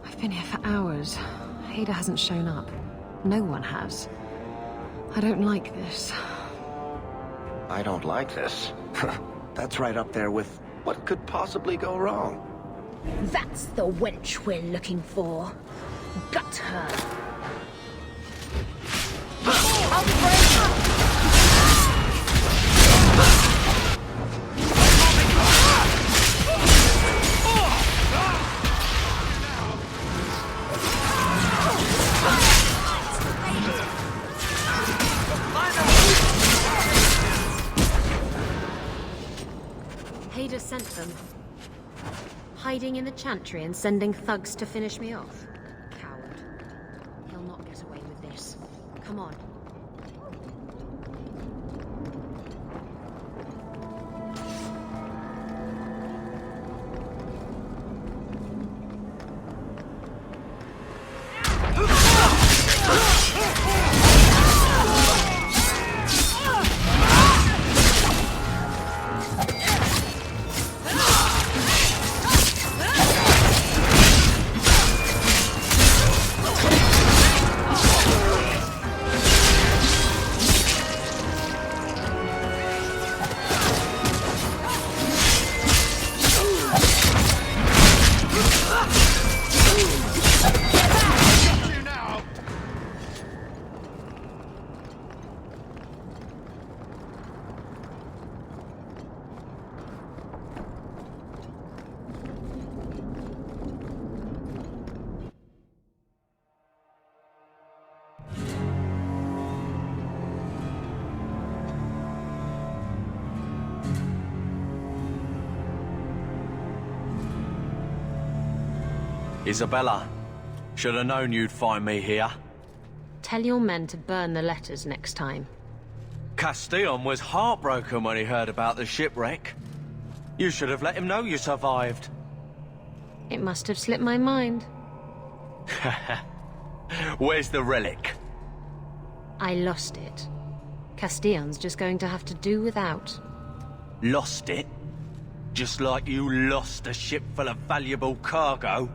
I've been here for hours. Ada hasn't shown up. No one has. I don't like this. I don't like this. That's right up there with what could possibly go wrong. That's the wench we're looking for. Gut her. Ada sent them. Hiding in the chantry and sending thugs to finish me off. Coward. He'll not get away with this. Come on. Isabella, should have known you'd find me here. Tell your men to burn the letters next time. Castillon was heartbroken when he heard about the shipwreck. You should have let him know you survived. It must have slipped my mind. Where's the relic? I lost it. Castillon's just going to have to do without. Lost it? Just like you lost a ship full of valuable cargo?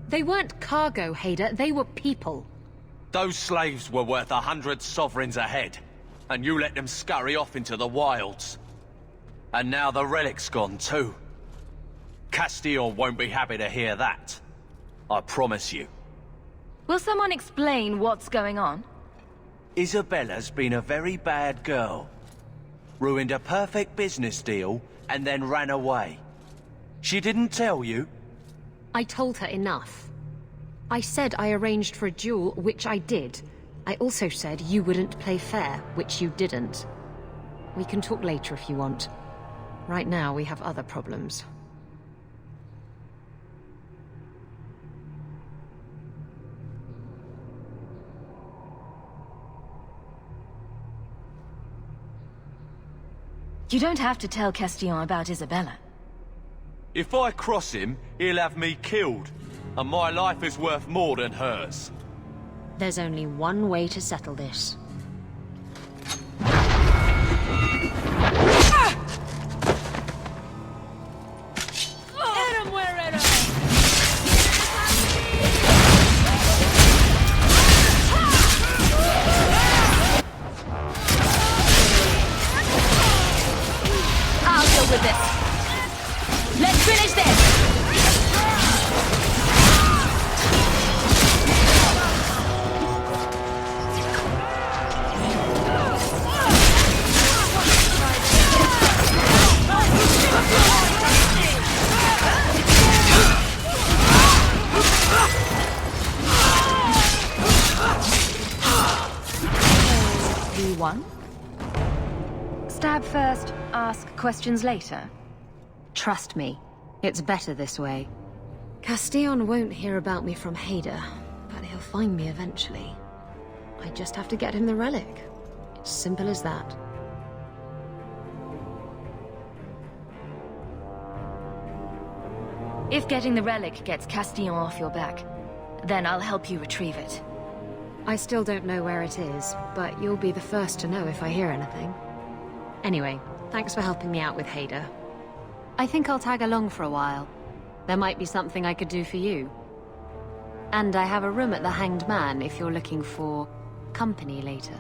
They weren't cargo, Hader. They were people. Those slaves were worth 100 sovereigns a head, and you let them scurry off into the wilds. And now the relic's gone too. Castillon won't be happy to hear that. I promise you. Will someone explain what's going on? Isabella's been a very bad girl. Ruined a perfect business deal, and then ran away. She didn't tell you? I told her enough. I said I arranged for a duel, which I did. I also said you wouldn't play fair, which you didn't. We can talk later if you want. Right now, we have other problems. You don't have to tell Castillon about Isabella. If I cross him, he'll have me killed. And my life is worth more than hers. There's only one way to settle this. I'll deal with this. Let's finish this! You won? Stab first, ask questions later. Trust me, it's better this way. Castillon won't hear about me from Hader, but he'll find me eventually. I just have to get him the relic. It's simple as that. If getting the relic gets Castillon off your back, then I'll help you retrieve it. I still don't know where it is, but you'll be the first to know if I hear anything. Anyway, thanks for helping me out with Hader. I think I'll tag along for a while. There might be something I could do for you. And I have a room at the Hanged Man if you're looking for company later.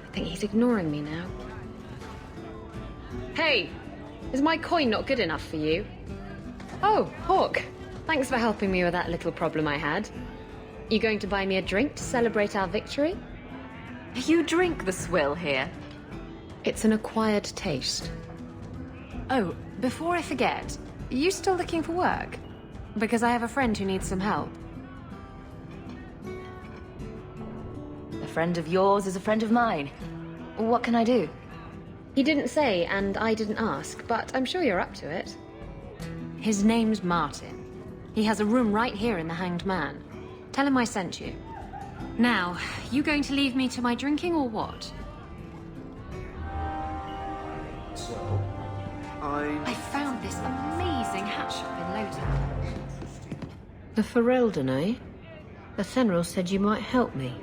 I think he's ignoring me now. Hey! Is my coin not good enough for you? Oh, Hawk. Thanks for helping me with that little problem I had. You going to buy me a drink to celebrate our victory? You drink the swill here? It's an acquired taste. Oh, before I forget, you still looking for work? Because I have a friend who needs some help. A friend of yours is a friend of mine. What can I do? He didn't say, and I didn't ask, but I'm sure you're up to it. His name's Martin. He has a room right here in the Hanged Man. Tell him I sent you. Now, you going to leave me to my drinking or what? So, I found this amazing hat shop in Lowtown. The Ferelden, eh? The Fenrir said you might help me.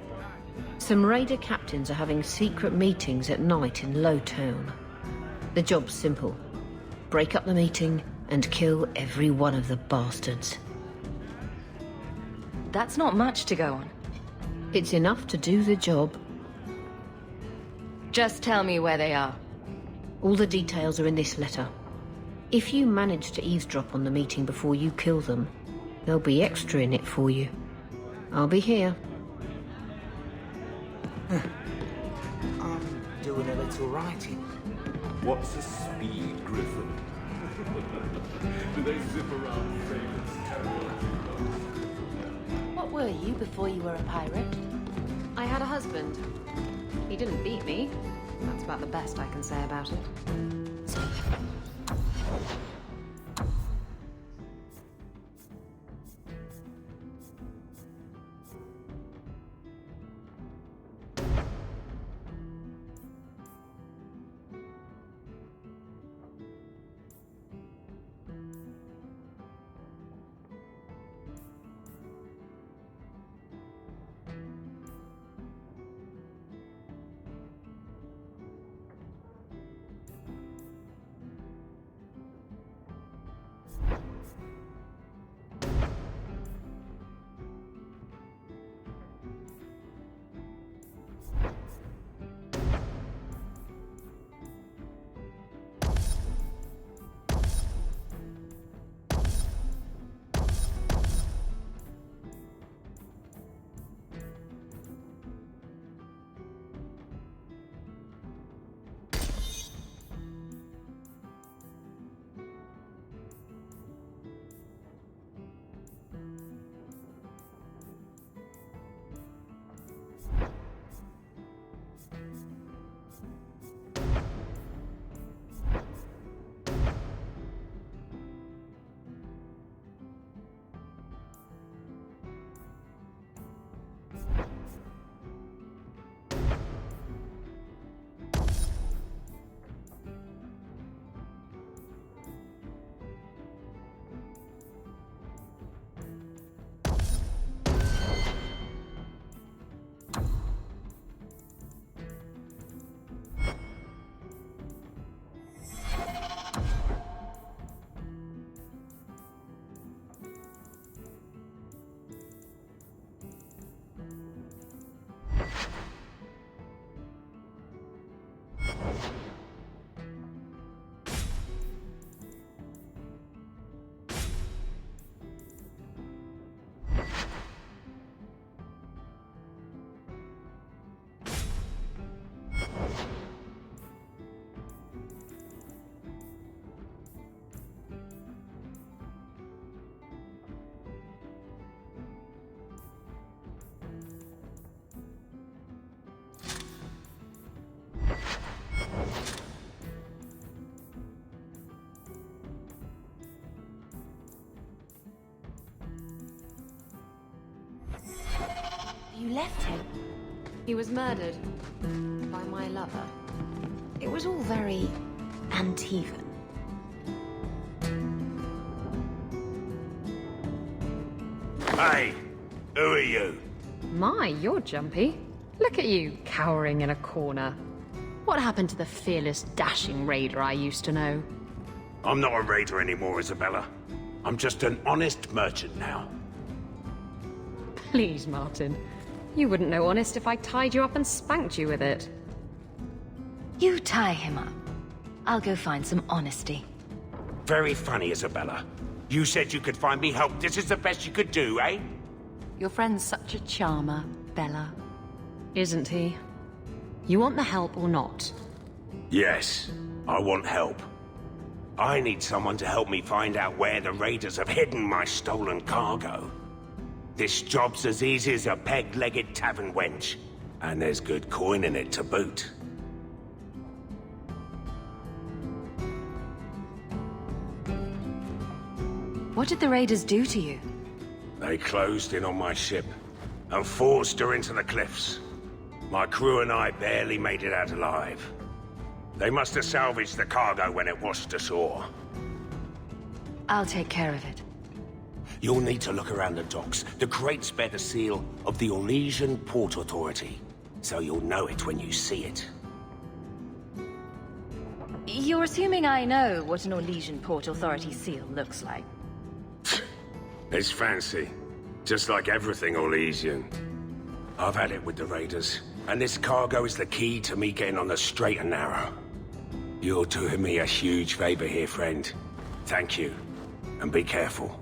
Some raider captains are having secret meetings at night in Lowtown. The job's simple. Break up the meeting and kill every one of the bastards. That's not much to go on. It's enough to do the job. Just tell me where they are. All the details are in this letter. If you manage to eavesdrop on the meeting before you kill them, there'll be extra in it for you. I'll be here. I'm doing a little writing. What's a speed, Griffin? Do they zip around famous What were you before you were a pirate? I had a husband. He didn't beat me. That's about the best I can say about it. You left him? He was murdered by my lover. It was all very uneven. Hey, who are you? My, you're jumpy. Look at you, cowering in a corner. What happened to the fearless, dashing raider I used to know? I'm not a raider anymore, Isabella. I'm just an honest merchant now. Please, Martin. You wouldn't know honest if I tied you up and spanked you with it. You tie him up. I'll go find some honesty. Very funny, Isabella. You said you could find me help. This is the best you could do, eh? Your friend's such a charmer, Bella. Isn't he? You want the help or not? Yes, I want help. I need someone to help me find out where the raiders have hidden my stolen cargo. This job's as easy as a peg-legged tavern wench, and there's good coin in it to boot. What did the raiders do to you? They closed in on my ship and forced her into the cliffs. My crew and I barely made it out alive. They must have salvaged the cargo when it washed ashore. I'll take care of it. You'll need to look around the docks. The crates bear the seal of the Orlesian Port Authority, so you'll know it when you see it. You're assuming I know what an Orlesian Port Authority seal looks like. It's fancy, just like everything Orlesian. I've had it with the raiders, and this cargo is the key to me getting on the straight and narrow. You're doing me a huge favor here, friend. Thank you, and be careful.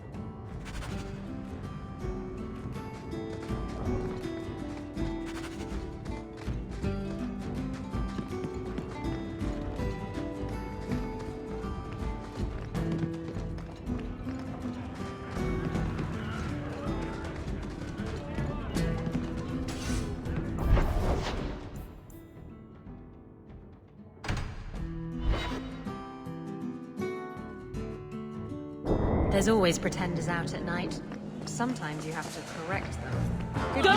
There's always pretenders out at night. Sometimes you have to correct them. Go down!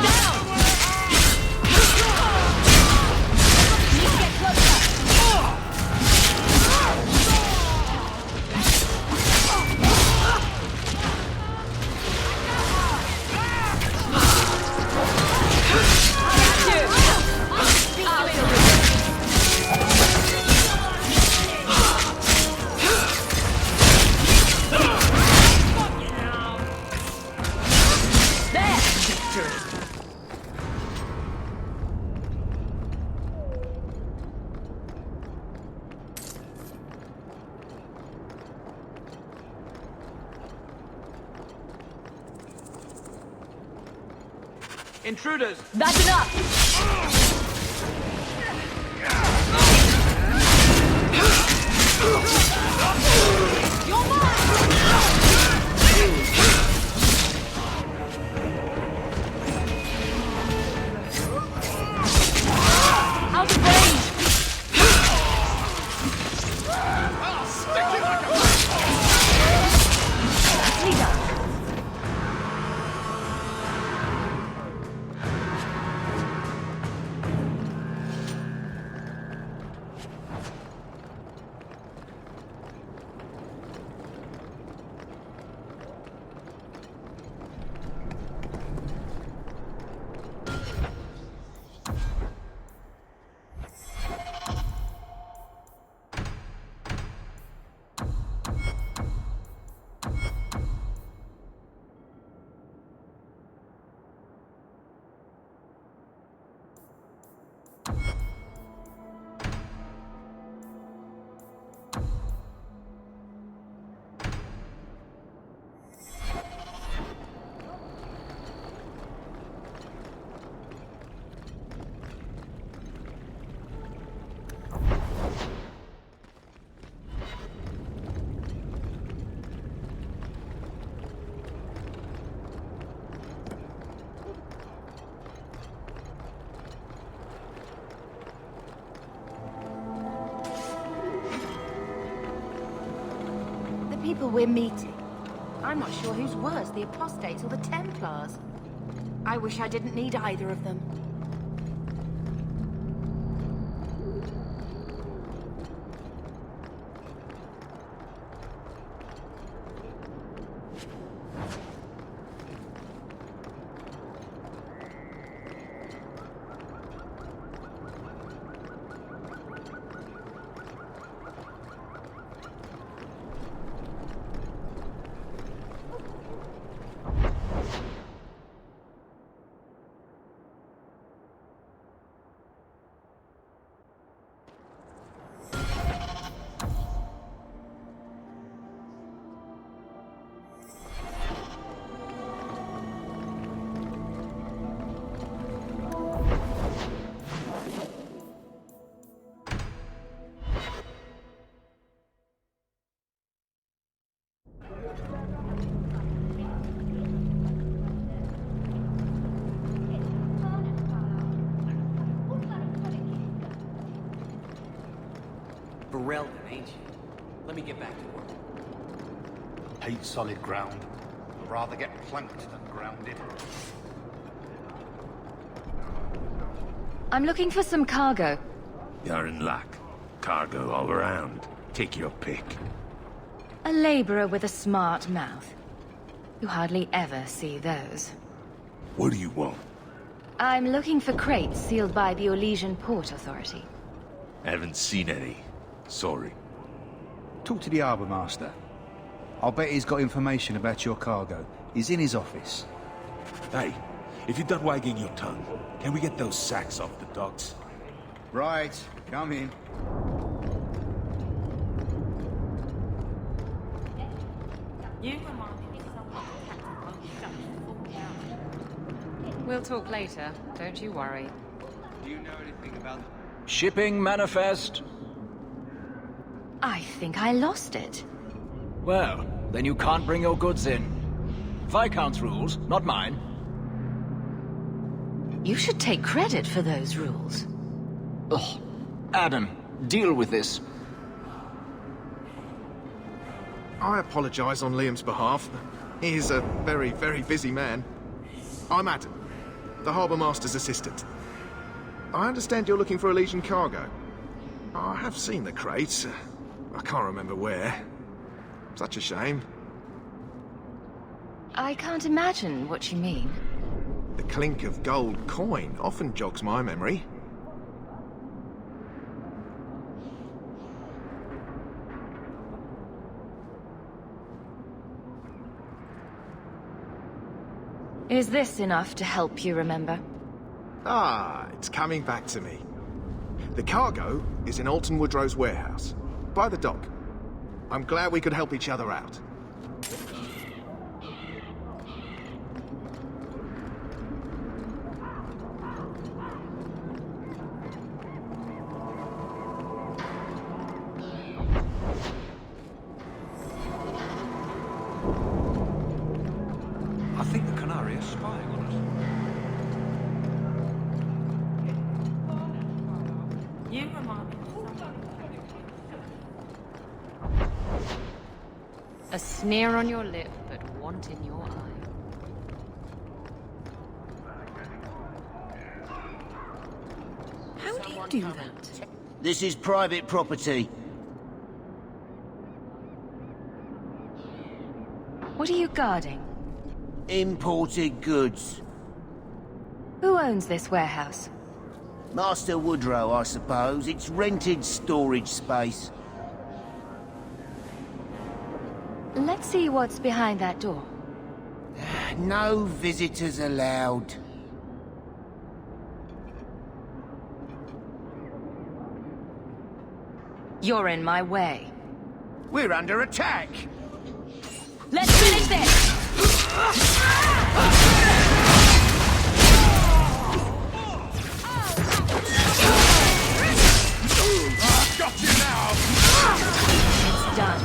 Need to get closer! Intruders! That's enough! You're mine! Out of range! Nicely done. People we're meeting. I'm not sure who's worse, the apostates or the Templars. I wish I didn't need either of them. Ferelden, ain't you? Let me get back to work. Hate solid ground. I'd rather get planked than grounded. I'm looking for some cargo. You're in luck. Cargo all around. Take your pick. A laborer with a smart mouth. You hardly ever see those. What do you want? I'm looking for crates sealed by the Orlesian Port Authority. Haven't seen any. Sorry. Talk to the harbour master. I'll bet he's got information about your cargo. He's in his office. Hey, if you're done wagging your tongue, can we get those sacks off the docks? Right, come in. We'll talk later. Don't you worry. Do you know anything about... Shipping manifest? I think I lost it. Well, then you can't bring your goods in. Viscount's rules, not mine. You should take credit for those rules. Ugh. Adam, deal with this. I apologize on Liam's behalf. He is a very, very busy man. I'm Adam, the Harbour Master's assistant. I understand you're looking for Elysian cargo. I have seen the crates. I can't remember where. Such a shame. I can't imagine what you mean. The clink of gold coin often jogs my memory. Is this enough to help you remember? Ah, it's coming back to me. The cargo is in Alton Woodrow's warehouse, by the dock. I'm glad we could help each other out. I think the Canary is spying on us. You remind me of a sneer on your lip, but want in your eye. How do you do that? This is private property. What are you guarding? Imported goods. Who owns this warehouse? Master Woodrow, I suppose. It's rented storage space. Let's see what's behind that door. No visitors allowed. You're in my way. We're under attack! Let's finish this! Got you now! It's done.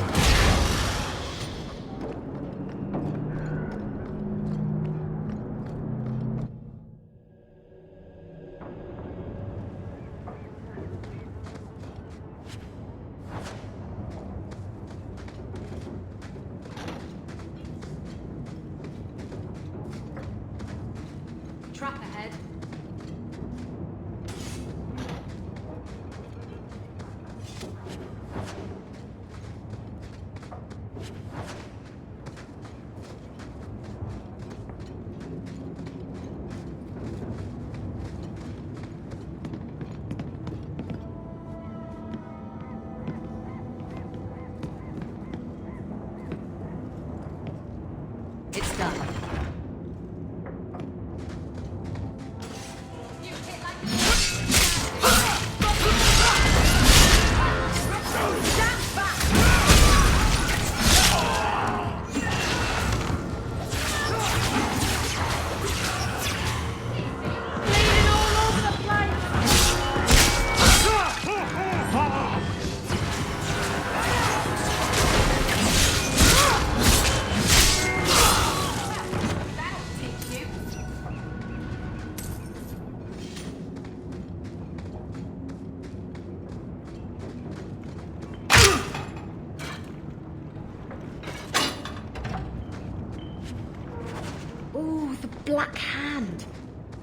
Black Hand.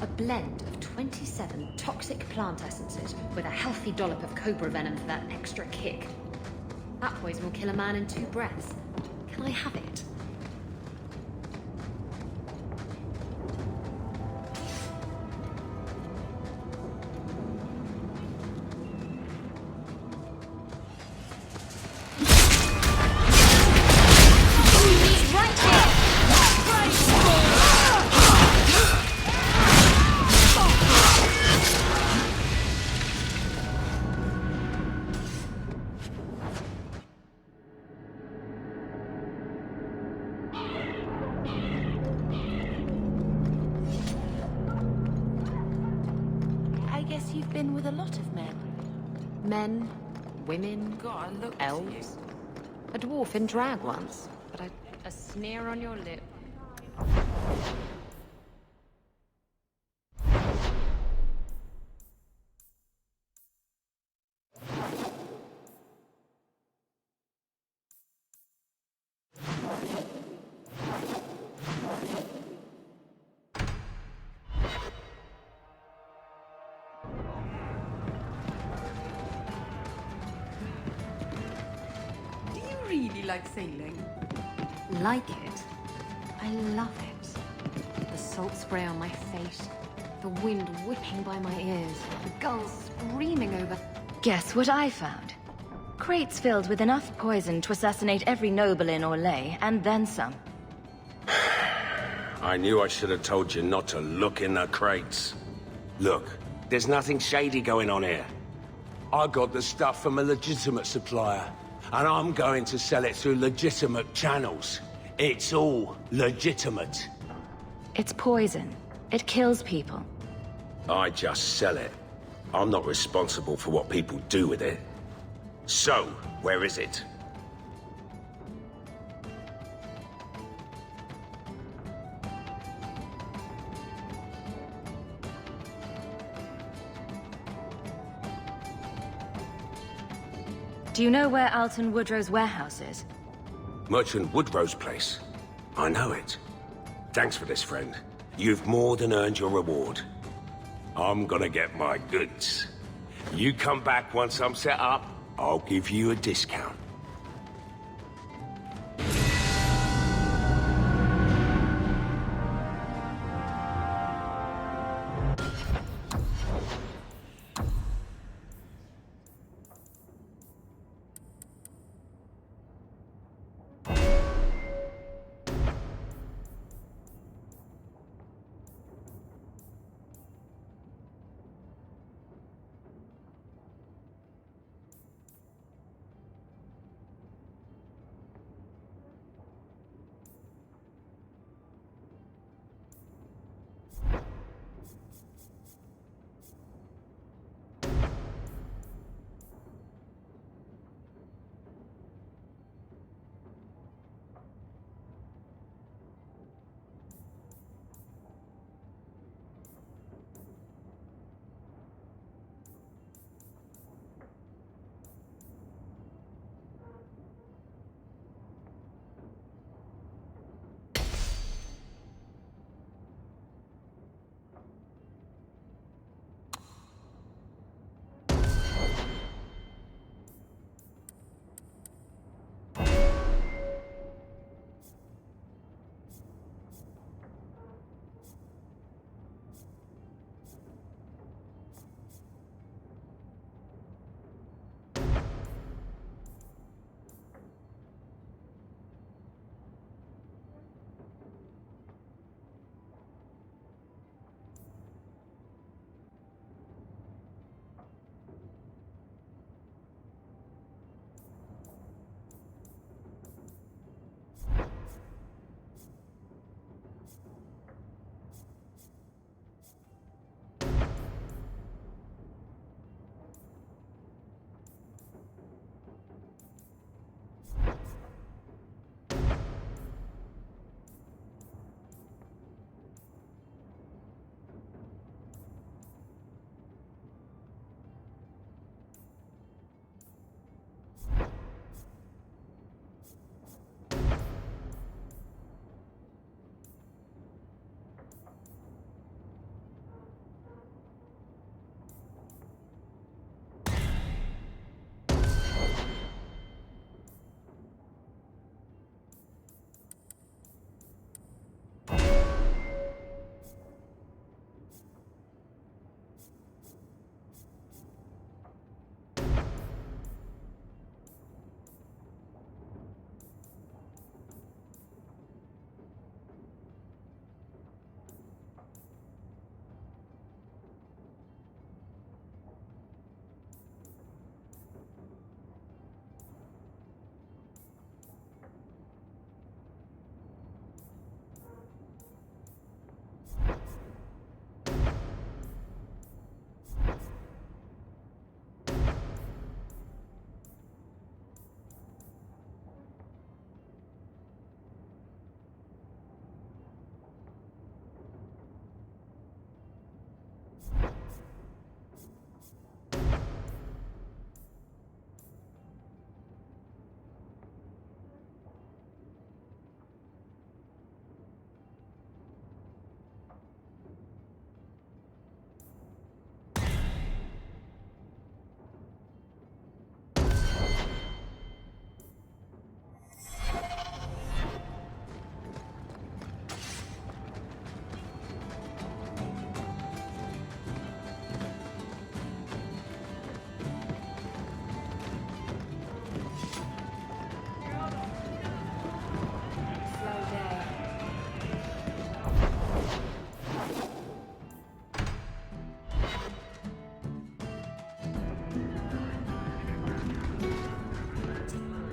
A blend of 27 toxic plant essences with a healthy dollop of cobra venom for that extra kick. That poison will kill a man in 2 breaths. Can I have it? I guess you've been with a lot of men. Men, women, elves. A dwarf in drag once, but a sneer on your lip. Do you really like sailing? Like it? I love it. The salt spray on my face, the wind whipping by my ears, the gulls screaming over. Guess what I found? Crates filled with enough poison to assassinate every noble in Orlais, and then some. I knew I should have told you not to look in the crates. Look, there's nothing shady going on here. I got the stuff from a legitimate supplier, and I'm going to sell it through legitimate channels. It's all legitimate. It's poison. It kills people. I just sell it. I'm not responsible for what people do with it. So, where is it? Do you know where Alton Woodrow's warehouse is? Merchant Woodrow's place. I know it. Thanks for this, friend. You've more than earned your reward. I'm gonna get my goods. You come back once I'm set up, I'll give you a discount.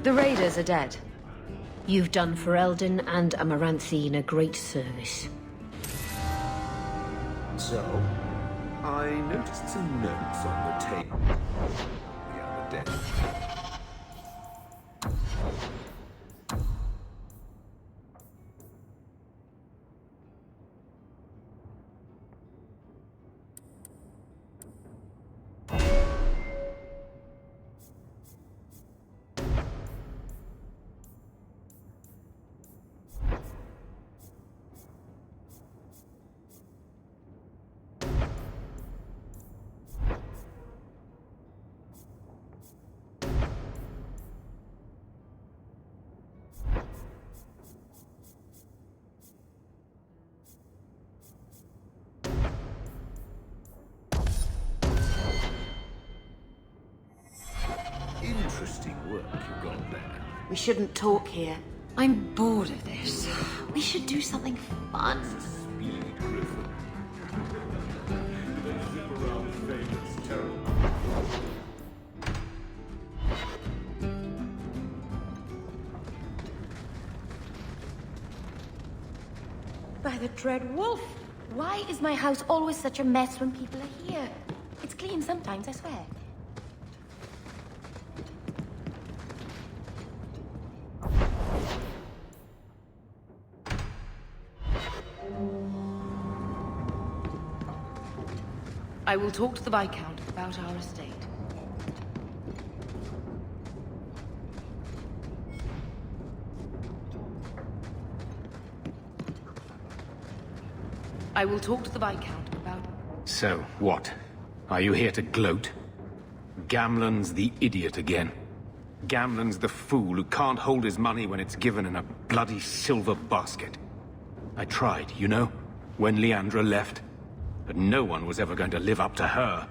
The raiders are dead. You've done Ferelden and Amaranthine a great service. So, I noticed some notes on the table the other day. Interesting work you got there. We shouldn't talk here. I'm bored of this. We should do something fun. Speed Griffin. The zip around famous terrible. By the Dread Wolf! Why is my house always such a mess when people are here? It's clean sometimes, I swear. I will talk to the Viscount about our estate. I will talk to the Viscount about... So, what? Are you here to gloat? Gamlen's the idiot again. Gamlen's the fool who can't hold his money when it's given in a bloody silver basket. I tried, you know, when Leandra left. But no one was ever going to live up to her.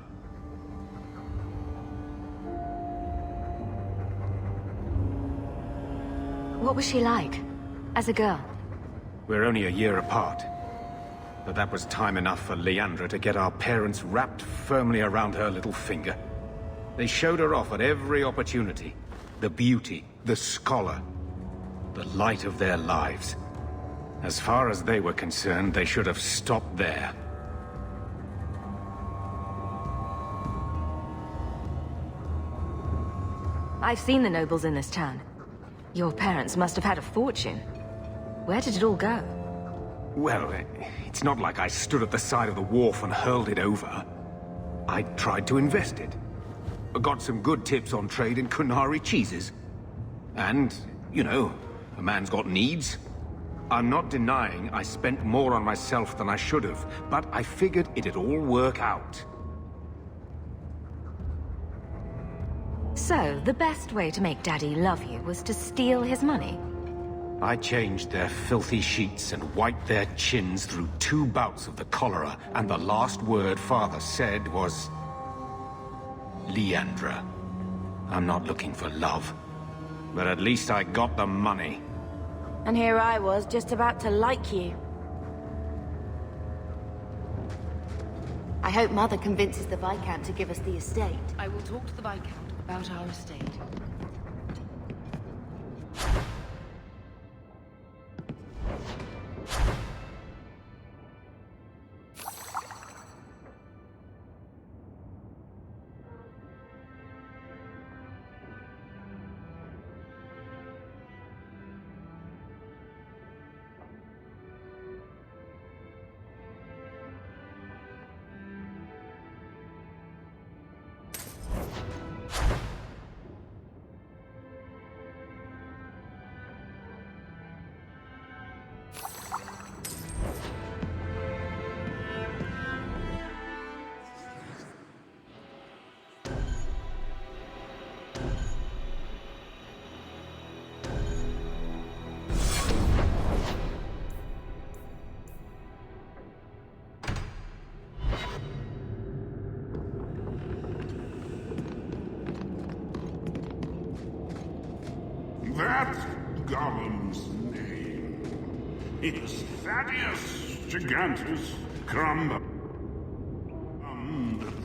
What was she like? As a girl? We're only a year apart. But that was time enough for Leandra to get our parents wrapped firmly around her little finger. They showed her off at every opportunity. The beauty, the scholar, the light of their lives. As far as they were concerned, they should have stopped there. I've seen the nobles in this town. Your parents must have had a fortune. Where did it all go? Well, it's not like I stood at the side of the wharf and hurled it over. I tried to invest it. Got some good tips on trade in Kunari cheeses. And, you know, a man's got needs. I'm not denying I spent more on myself than I should have, but I figured it'd all work out. So, the best way to make Daddy love you was to steal his money? I changed their filthy sheets and wiped their chins through 2 bouts of the cholera, and the last word Father said was... Leandra. I'm not looking for love, but at least I got the money. And here I was, just about to like you. I hope Mother convinces the Viscount to give us the estate. I will talk to the Viscount about our estate. That Gollum's name is Thaddeus Gigantus Crumb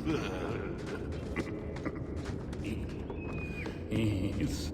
the Third. He's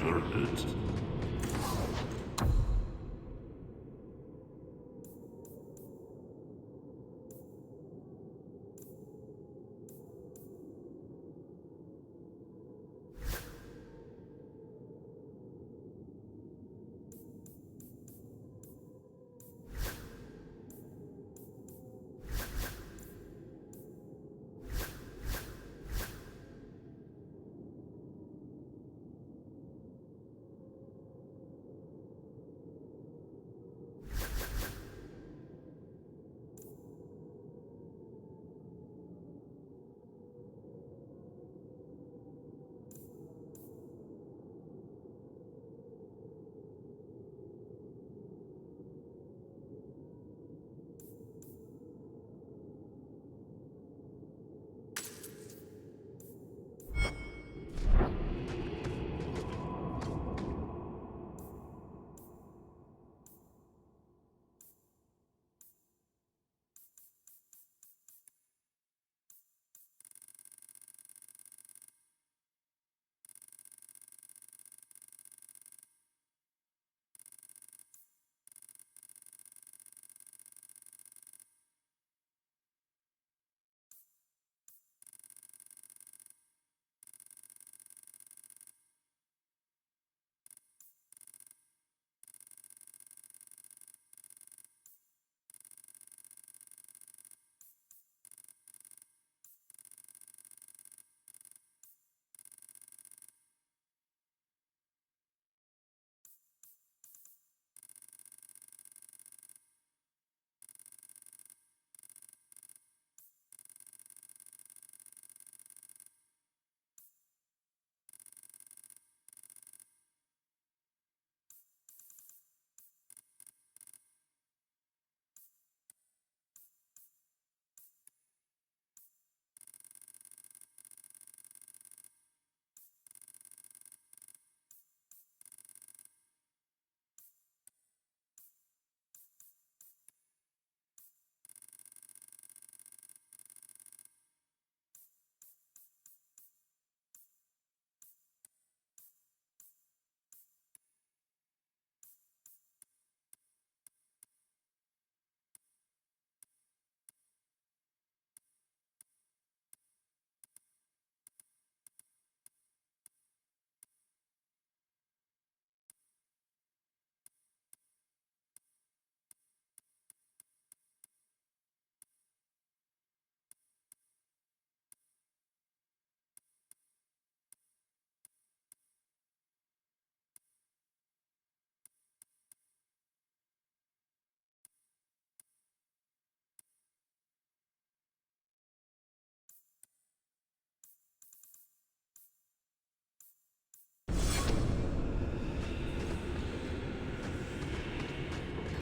turret.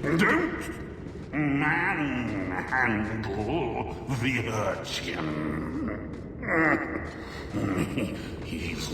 Don't manhandle the urchin. He's...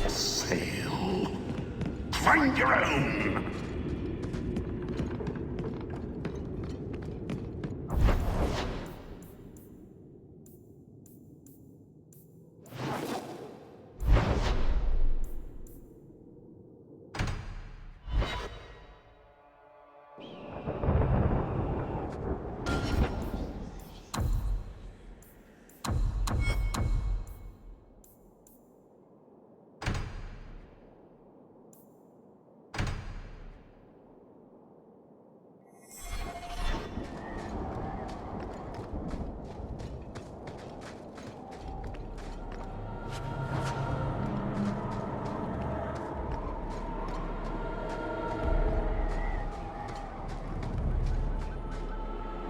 Sail. Find your own!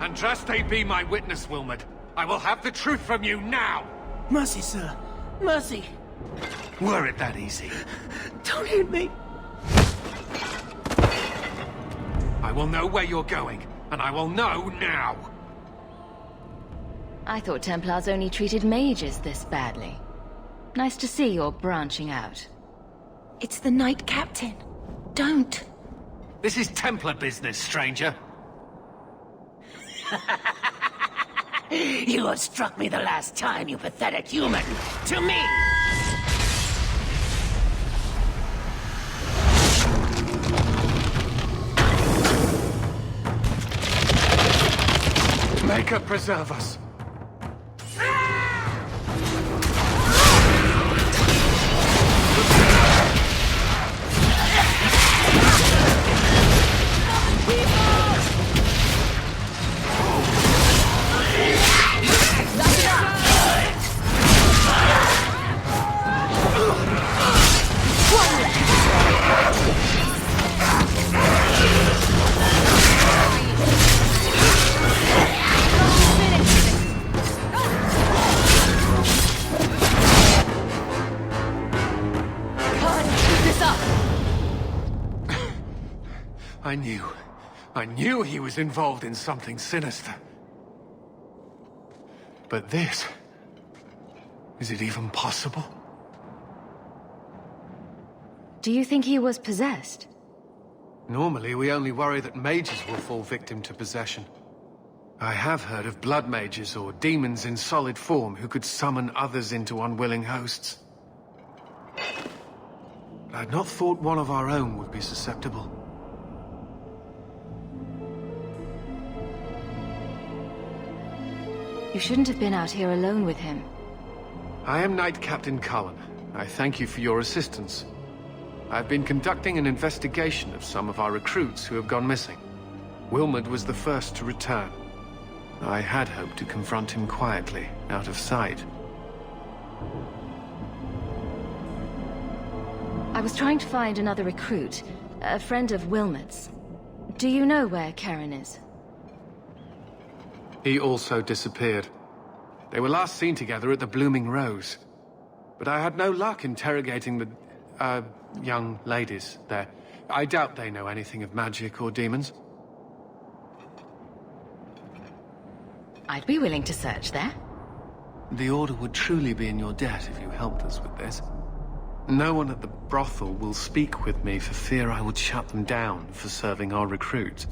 Andraste be my witness, Wilmot. I will have the truth from you now! Mercy, sir. Mercy. Were it that easy? Don't hit me. I will know where you're going, and I will know now! I thought Templars only treated mages this badly. Nice to see you're branching out. It's the Knight Captain. Don't. This is Templar business, stranger. You have struck me the last time, you pathetic human. To me! Maker preserve us. I knew he was involved in something sinister. But this... is it even possible? Do you think he was possessed? Normally, we only worry that mages will fall victim to possession. I have heard of blood mages or demons in solid form who could summon others into unwilling hosts. But I'd not thought one of our own would be susceptible. You shouldn't have been out here alone with him. I am Knight Captain Cullen. I thank you for your assistance. I've been conducting an investigation of some of our recruits who have gone missing. Wilmot was the first to return. I had hoped to confront him quietly, out of sight. I was trying to find another recruit, a friend of Wilmot's. Do you know where Karen is? He also disappeared. They were last seen together at the Blooming Rose. But I had no luck interrogating the, young ladies there. I doubt they know anything of magic or demons. I'd be willing to search there. The Order would truly be in your debt if you helped us with this. No one at the brothel will speak with me for fear I would shut them down for serving our recruits.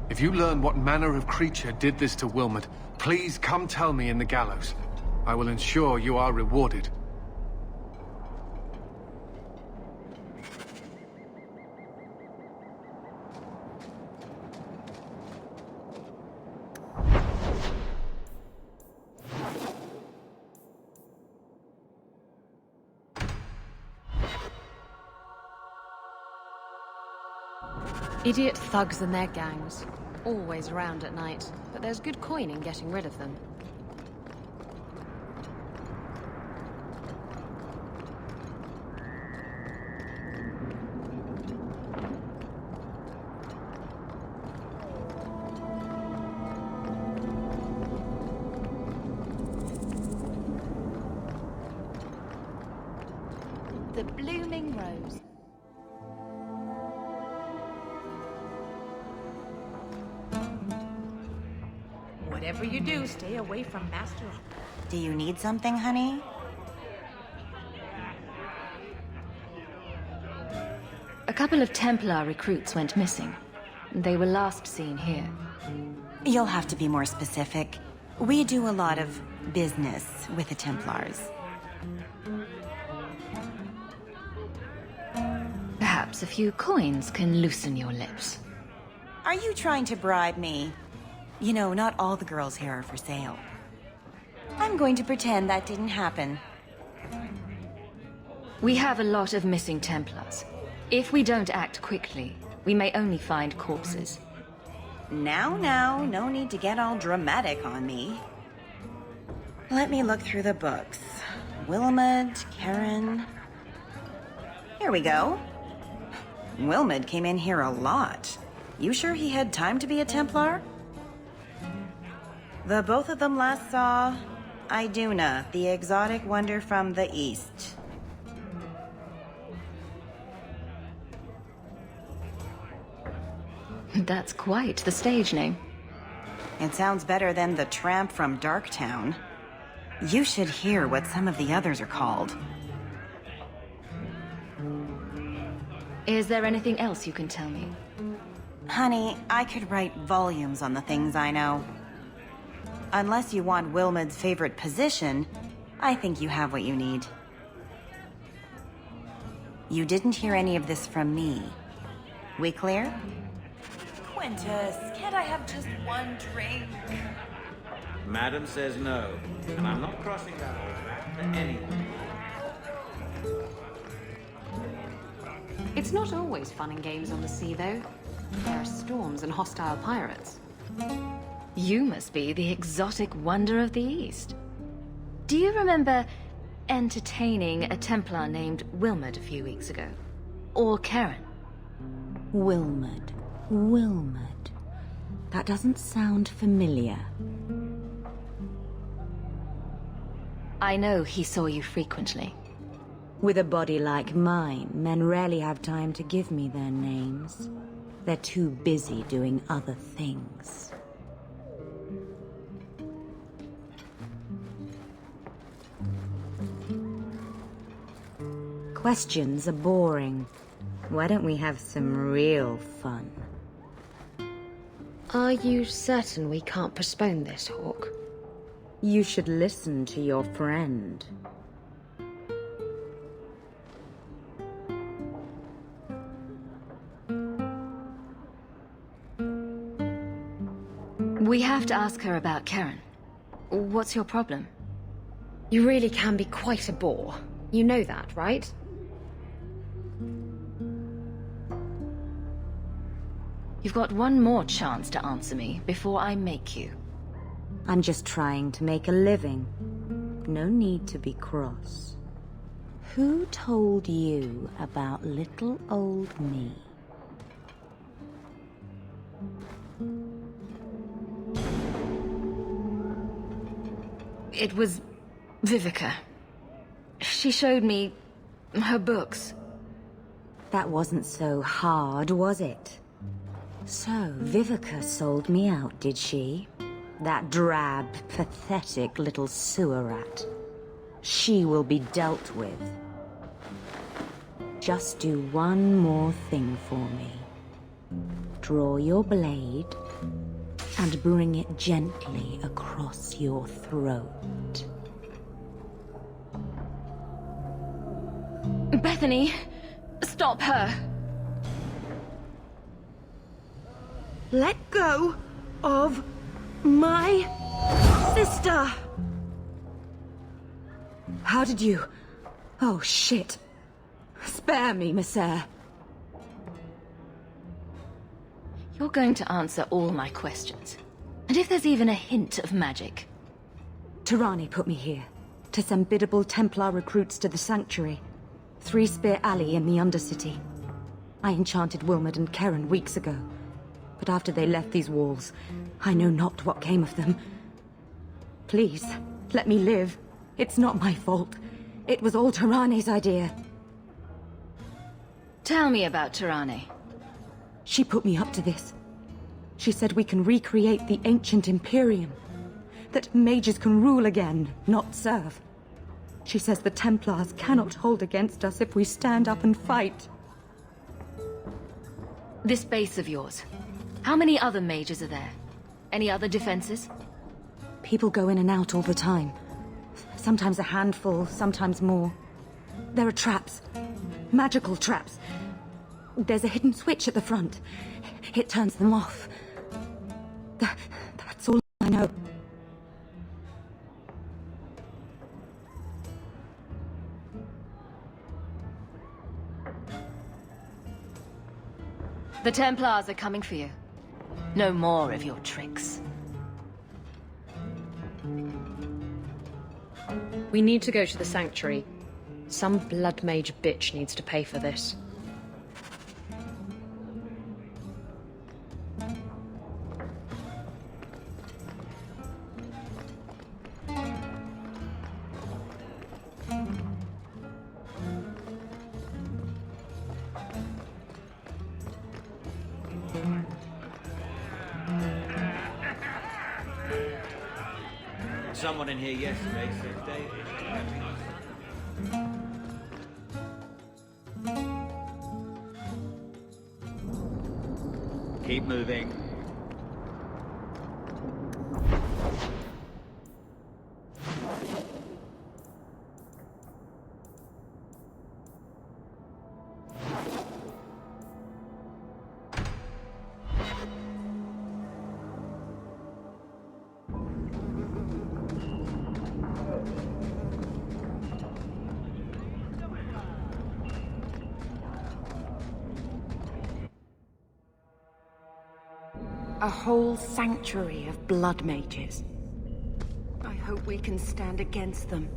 If you learn what manner of creature did this to Wilmot, please come tell me in the gallows. I will ensure you are rewarded. Idiot thugs and their gangs. Always around at night, but there's good coin in getting rid of them. The Blooming Rose. Whatever you do, stay away from Master. Do you need something, honey? A couple of Templar recruits went missing. They were last seen here. You'll have to be more specific. We do a lot of business with the Templars. Perhaps a few coins can loosen your lips. Are you trying to bribe me? You know, not all the girls here are for sale. I'm going to pretend that didn't happen. We have a lot of missing Templars. If we don't act quickly, we may only find corpses. Now, no need to get all dramatic on me. Let me look through the books. Wilmot, Karen... Here we go. Wilmot came in here a lot. You sure he had time to be a Templar? The both of them last saw Iduna, the exotic wonder from the east. That's quite the stage name. It sounds better than the tramp from Darktown. You should hear what some of the others are called. Is there anything else you can tell me? Honey, I could write volumes on the things I know. Unless you want Wilmot's favorite position, I think you have what you need. You didn't hear any of this from me. We clear? Quintus, can't I have just one drink? Madam says no, and I'm not crossing that over to anyone. It's not always fun and games on the sea, though. There are storms and hostile pirates. You must be the exotic wonder of the East. Do you remember entertaining a Templar named Wilmot a few weeks ago? Or Karen? Wilmot. Wilmot. That doesn't sound familiar. I know he saw you frequently. With a body like mine, men rarely have time to give me their names. They're too busy doing other things. Questions are boring. Why don't we have some real fun? Are you certain we can't postpone this, Hawk? You should listen to your friend. We have to ask her about Karen. What's your problem? You really can be quite a bore. You know that, right? You've got one more chance to answer me before I make you. I'm just trying to make a living. No need to be cross. Who told you about little old me? It was Vivica. She showed me her books. That wasn't so hard, was it? So, Vivica sold me out, did she? That drab, pathetic little sewer rat. She will be dealt with. Just do one more thing for me. Draw your blade and bring it gently across your throat. Bethany, stop her. Let go of my sister! How did you... Oh, shit. Spare me, Messere. You're going to answer all my questions. And if there's even a hint of magic. Tirani put me here to send biddable Templar recruits to the Sanctuary. Three Spear Alley in the Undercity. I enchanted Wilmot and Karen weeks ago. But after they left these walls, I know not what came of them. Please, let me live. It's not my fault. It was all Tirani's idea. Tell me about Tirani. She put me up to this. She said we can recreate the ancient Imperium. That mages can rule again, not serve. She says the Templars cannot hold against us if we stand up and fight. This base of yours, how many other mages are there? Any other defenses? People go in and out all the time. Sometimes a handful, sometimes more. There are traps. Magical traps. There's a hidden switch at the front. It turns them off. That's all I know. The Templars are coming for you. No more of your tricks. We need to go to the Sanctuary. Some blood mage bitch needs to pay for this. Someone in here yesterday said David. Keep moving. A whole sanctuary of blood mages. I hope we can stand against them.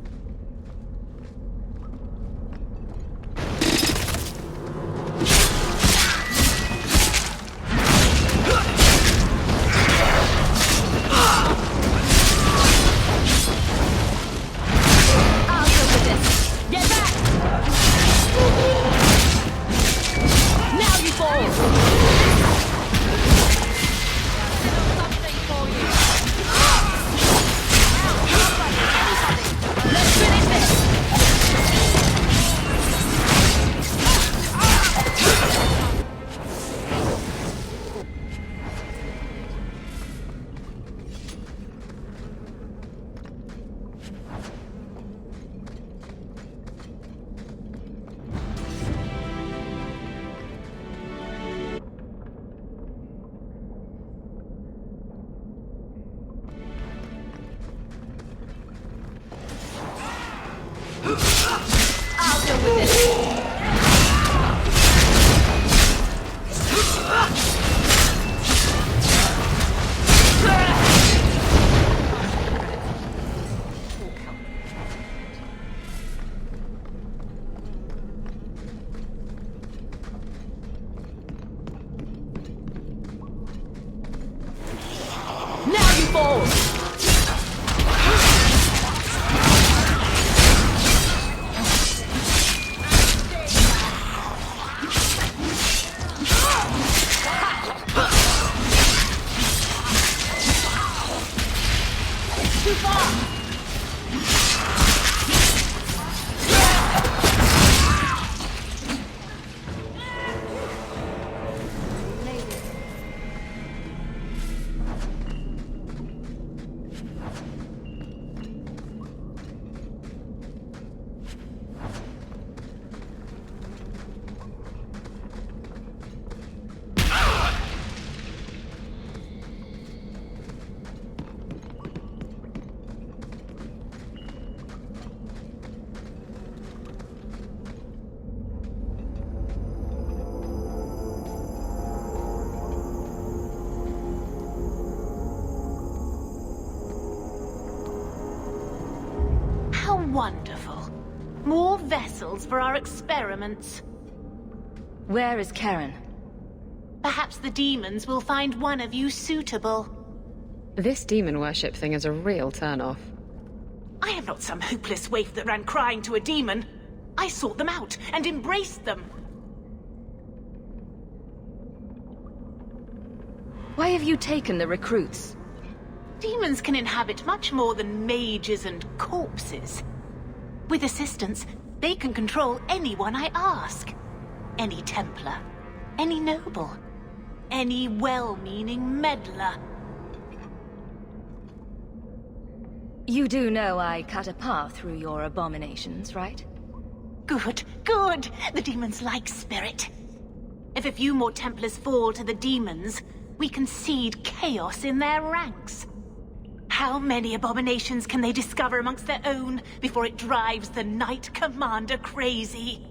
Wonderful. More vessels for our experiments. Where is Karen? Perhaps the demons will find one of you suitable. This demon worship thing is a real turn-off. I am not some hopeless waif that ran crying to a demon. I sought them out and embraced them. Why have you taken the recruits? Demons can inhabit much more than mages and corpses. With assistance, they can control anyone I ask. Any Templar, any noble, any well-meaning meddler. You do know I cut a path through your abominations, right? Good, good! The demons like spirit. If a few more Templars fall to the demons, we can seed chaos in their ranks. How many abominations can they discover amongst their own before it drives the Knight Commander crazy?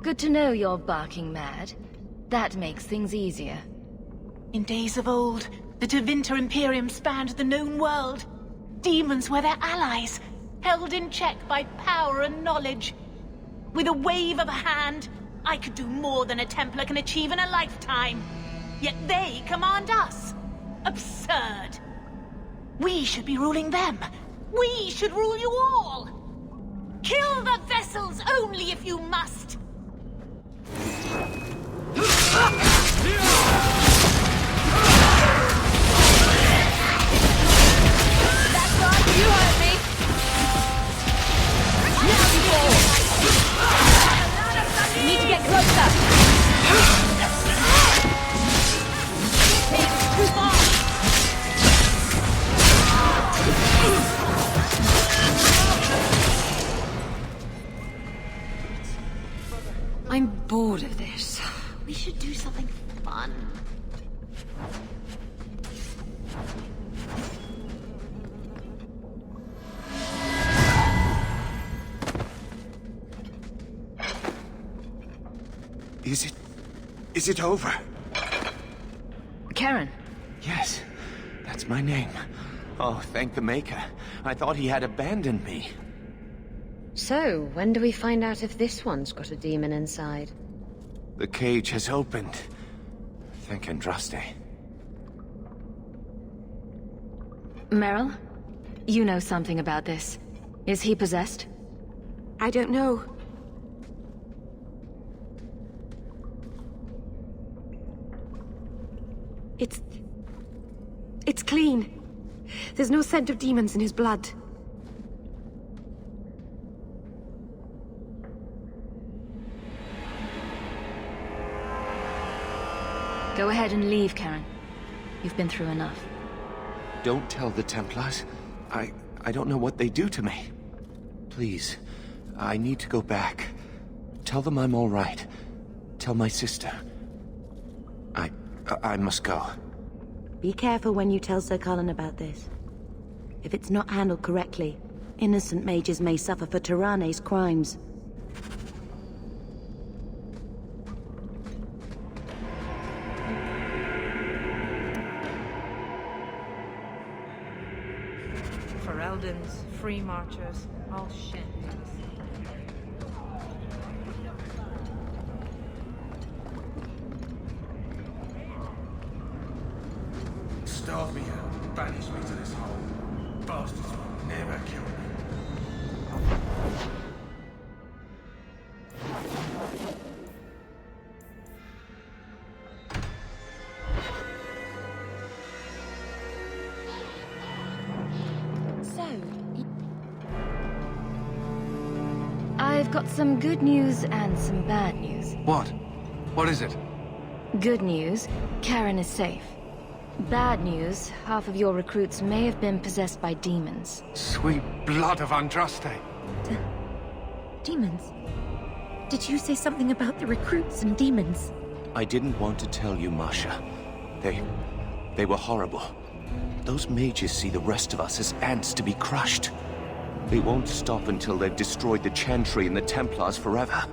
Good to know you're barking mad. That makes things easier. In days of old, the Tevinter Imperium spanned the known world. Demons were their allies, held in check by power and knowledge. With a wave of a hand, I could do more than a Templar can achieve in a lifetime. Yet they command us. Absurd. We should be ruling them. We should rule you all. Kill the vessels only if you must. I'm bored of this. We should do something fun. Is it over? Karen. Yes, that's my name. Oh, thank the Maker. I thought he had abandoned me. So, when do we find out if this one's got a demon inside? The cage has opened. Thank Andraste. Meryl, you know something about this. Is he possessed? I don't know. It's clean. There's no scent of demons in his blood. Go ahead and leave, Karen. You've been through enough. Don't tell the Templars. I don't know what they do to me. Please, I need to go back. Tell them I'm all right. Tell my sister. I must go. Be careful when you tell Sir Cullen about this. If it's not handled correctly, innocent mages may suffer for Tyranne's crimes. Fereldans, free marchers, all shit. Starve me out, banish me to this hole. Bastards will never kill me. I've got some good news and some bad news. What? What is it? Good news, Karen is safe. Bad news, half of your recruits may have been possessed by demons. Sweet blood of Andraste. Demons? Did you say something about the recruits and demons? I didn't want to tell you, Masha. They were horrible. Those mages see the rest of us as ants to be crushed. They won't stop until they've destroyed the Chantry and the Templars forever.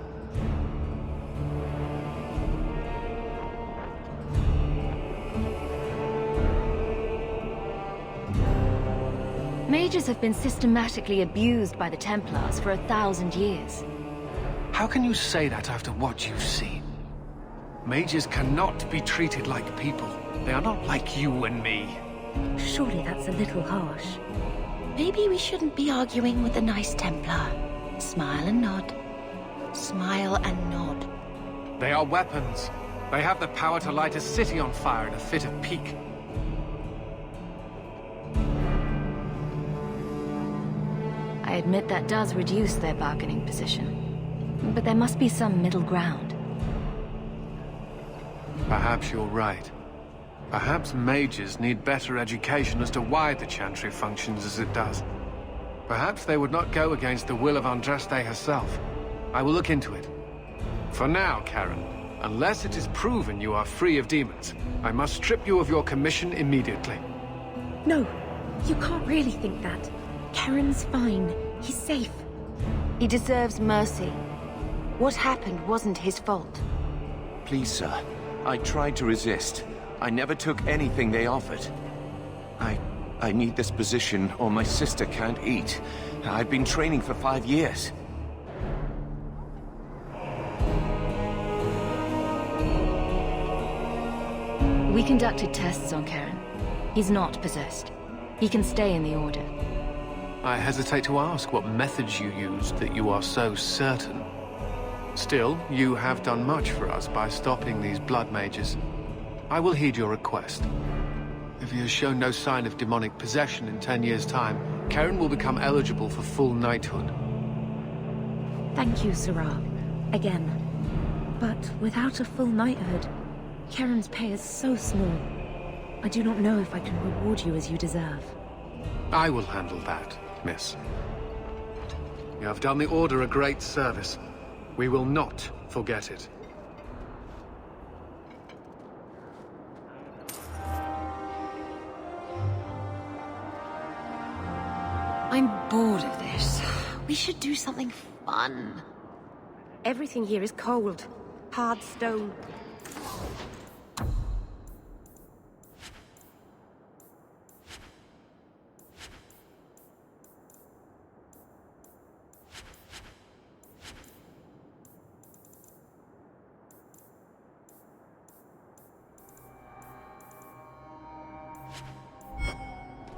Mages have been systematically abused by the Templars for 1,000 years. How can you say that after what you've seen? Mages cannot be treated like people. They are not like you and me. Surely that's a little harsh. Maybe we shouldn't be arguing with the nice Templar. Smile and nod. Smile and nod. They are weapons. They have the power to light a city on fire in a fit of pique. I admit that does reduce their bargaining position. But there must be some middle ground. Perhaps you're right. Perhaps mages need better education as to why the Chantry functions as it does. Perhaps they would not go against the will of Andraste herself. I will look into it. For now, Karen, unless it is proven you are free of demons, I must strip you of your commission immediately. No, you can't really think that. Karen's fine. He's safe. He deserves mercy. What happened wasn't his fault. Please, sir. I tried to resist. I never took anything they offered. I need this position, or my sister can't eat. I've been training for 5 years. We conducted tests on Karen. He's not possessed. He can stay in the Order. I hesitate to ask what methods you used that you are so certain. Still, you have done much for us by stopping these blood mages. I will heed your request. If he has shown no sign of demonic possession in 10 years' time, Karen will become eligible for full knighthood. Thank you, Sirrah. Again. But without a full knighthood, Karen's pay is so small. I do not know if I can reward you as you deserve. I will handle that, miss. You have done the Order a great service. We will not forget it. I'm bored of this. We should do something fun. Everything here is cold. Hard stone.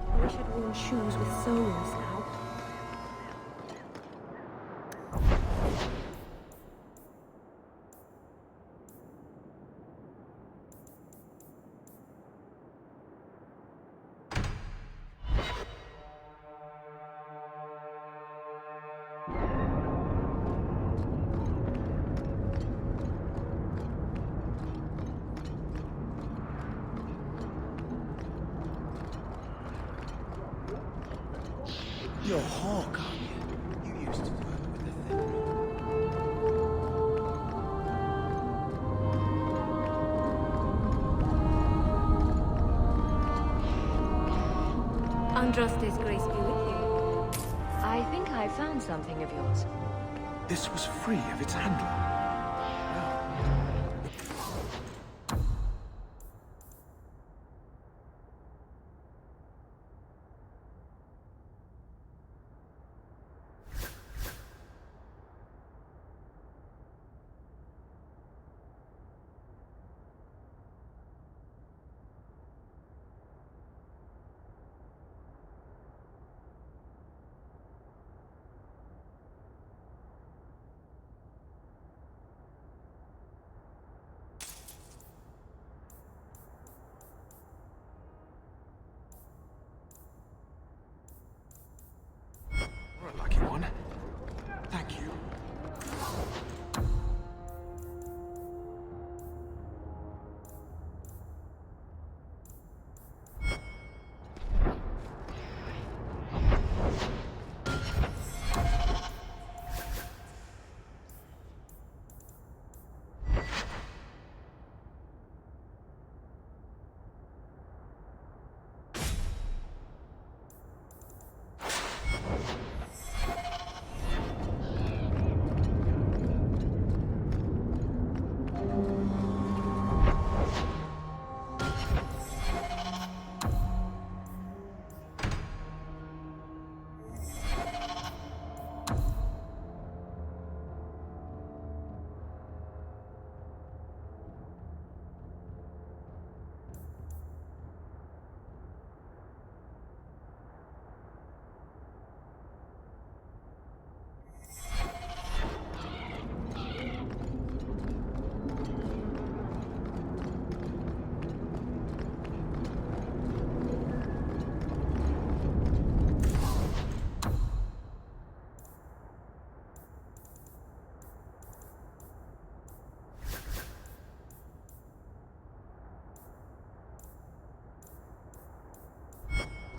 I wish I'd worn shoes with soles now. You're a hawk, aren't you? You used to work with the thing. Andraste's grace be with you. I think I found something of yours. This was free of its handler. You're a lucky one. Thank you.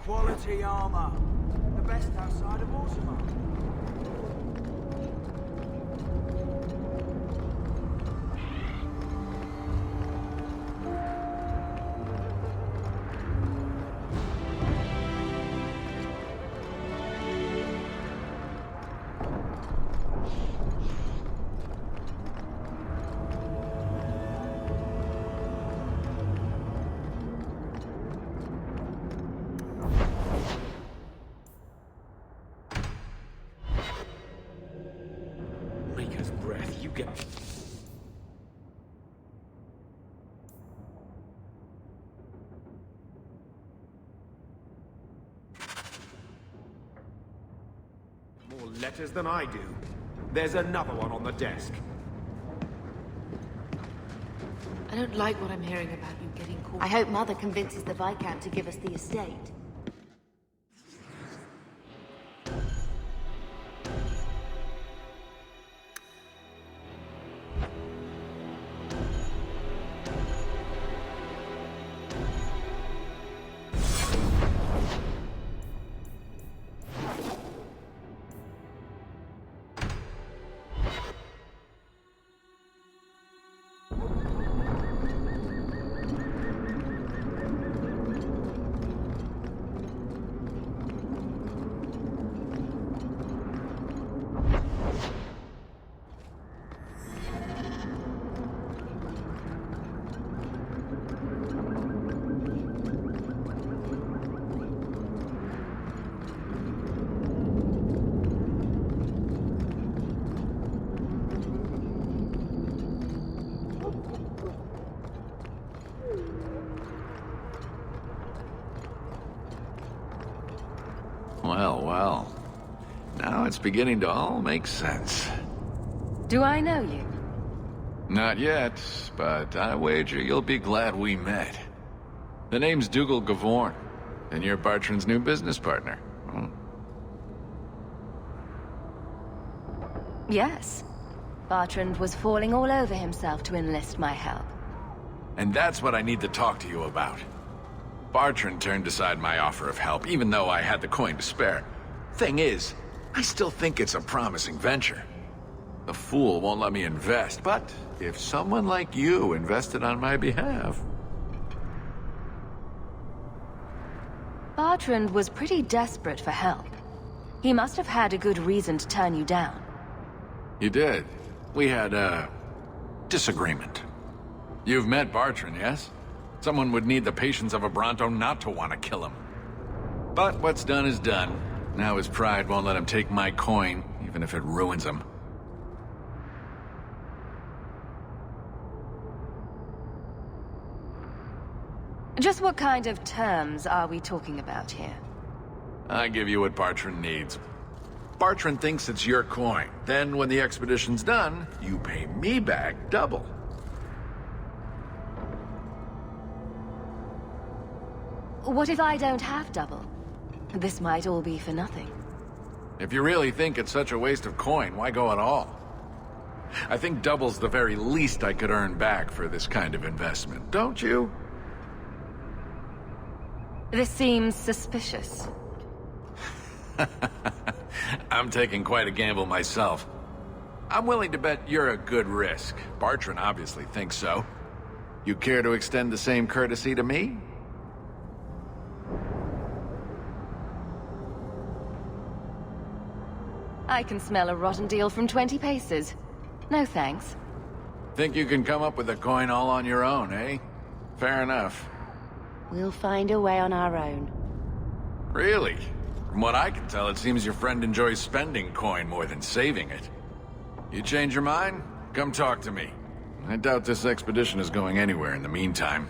Quality armor. The best outside of Mortimer. Maker's breath, you get... More letters than I do. There's another one on the desk. I don't like what I'm hearing about you getting caught. I hope Mother convinces the Viscount to give us the estate. Well, now it's beginning to all make sense. Do I know you? Not yet, but I wager you'll be glad we met. The name's Dougal Gavorn, and you're Bartrand's new business partner. Hmm. Yes. Bartrand was falling all over himself to enlist my help. And that's what I need to talk to you about. Bartrand turned aside my offer of help, even though I had the coin to spare. Thing is, I still think it's a promising venture. The fool won't let me invest, but if someone like you invested on my behalf... Bartrand was pretty desperate for help. He must have had a good reason to turn you down. He did. We had a disagreement. You've met Bartrand, yes? Someone would need the patience of a Bronto not to want to kill him. But what's done is done. Now his pride won't let him take my coin, even if it ruins him. Just what kind of terms are we talking about here? I give you what Bartrand needs. Bartrand thinks it's your coin. Then, when the expedition's done, you pay me back double. What if I don't have double? This might all be for nothing. If you really think it's such a waste of coin, why go at all? I think double's the very least I could earn back for this kind of investment, don't you? This seems suspicious. I'm taking quite a gamble myself. I'm willing to bet you're a good risk. Bartrand obviously thinks so. You care to extend the same courtesy to me? I can smell a rotten deal from 20 paces. No thanks. Think you can come up with a coin all on your own, eh? Fair enough. We'll find a way on our own. Really? From what I can tell, it seems your friend enjoys spending coin more than saving it. You change your mind? Come talk to me. I doubt this expedition is going anywhere in the meantime.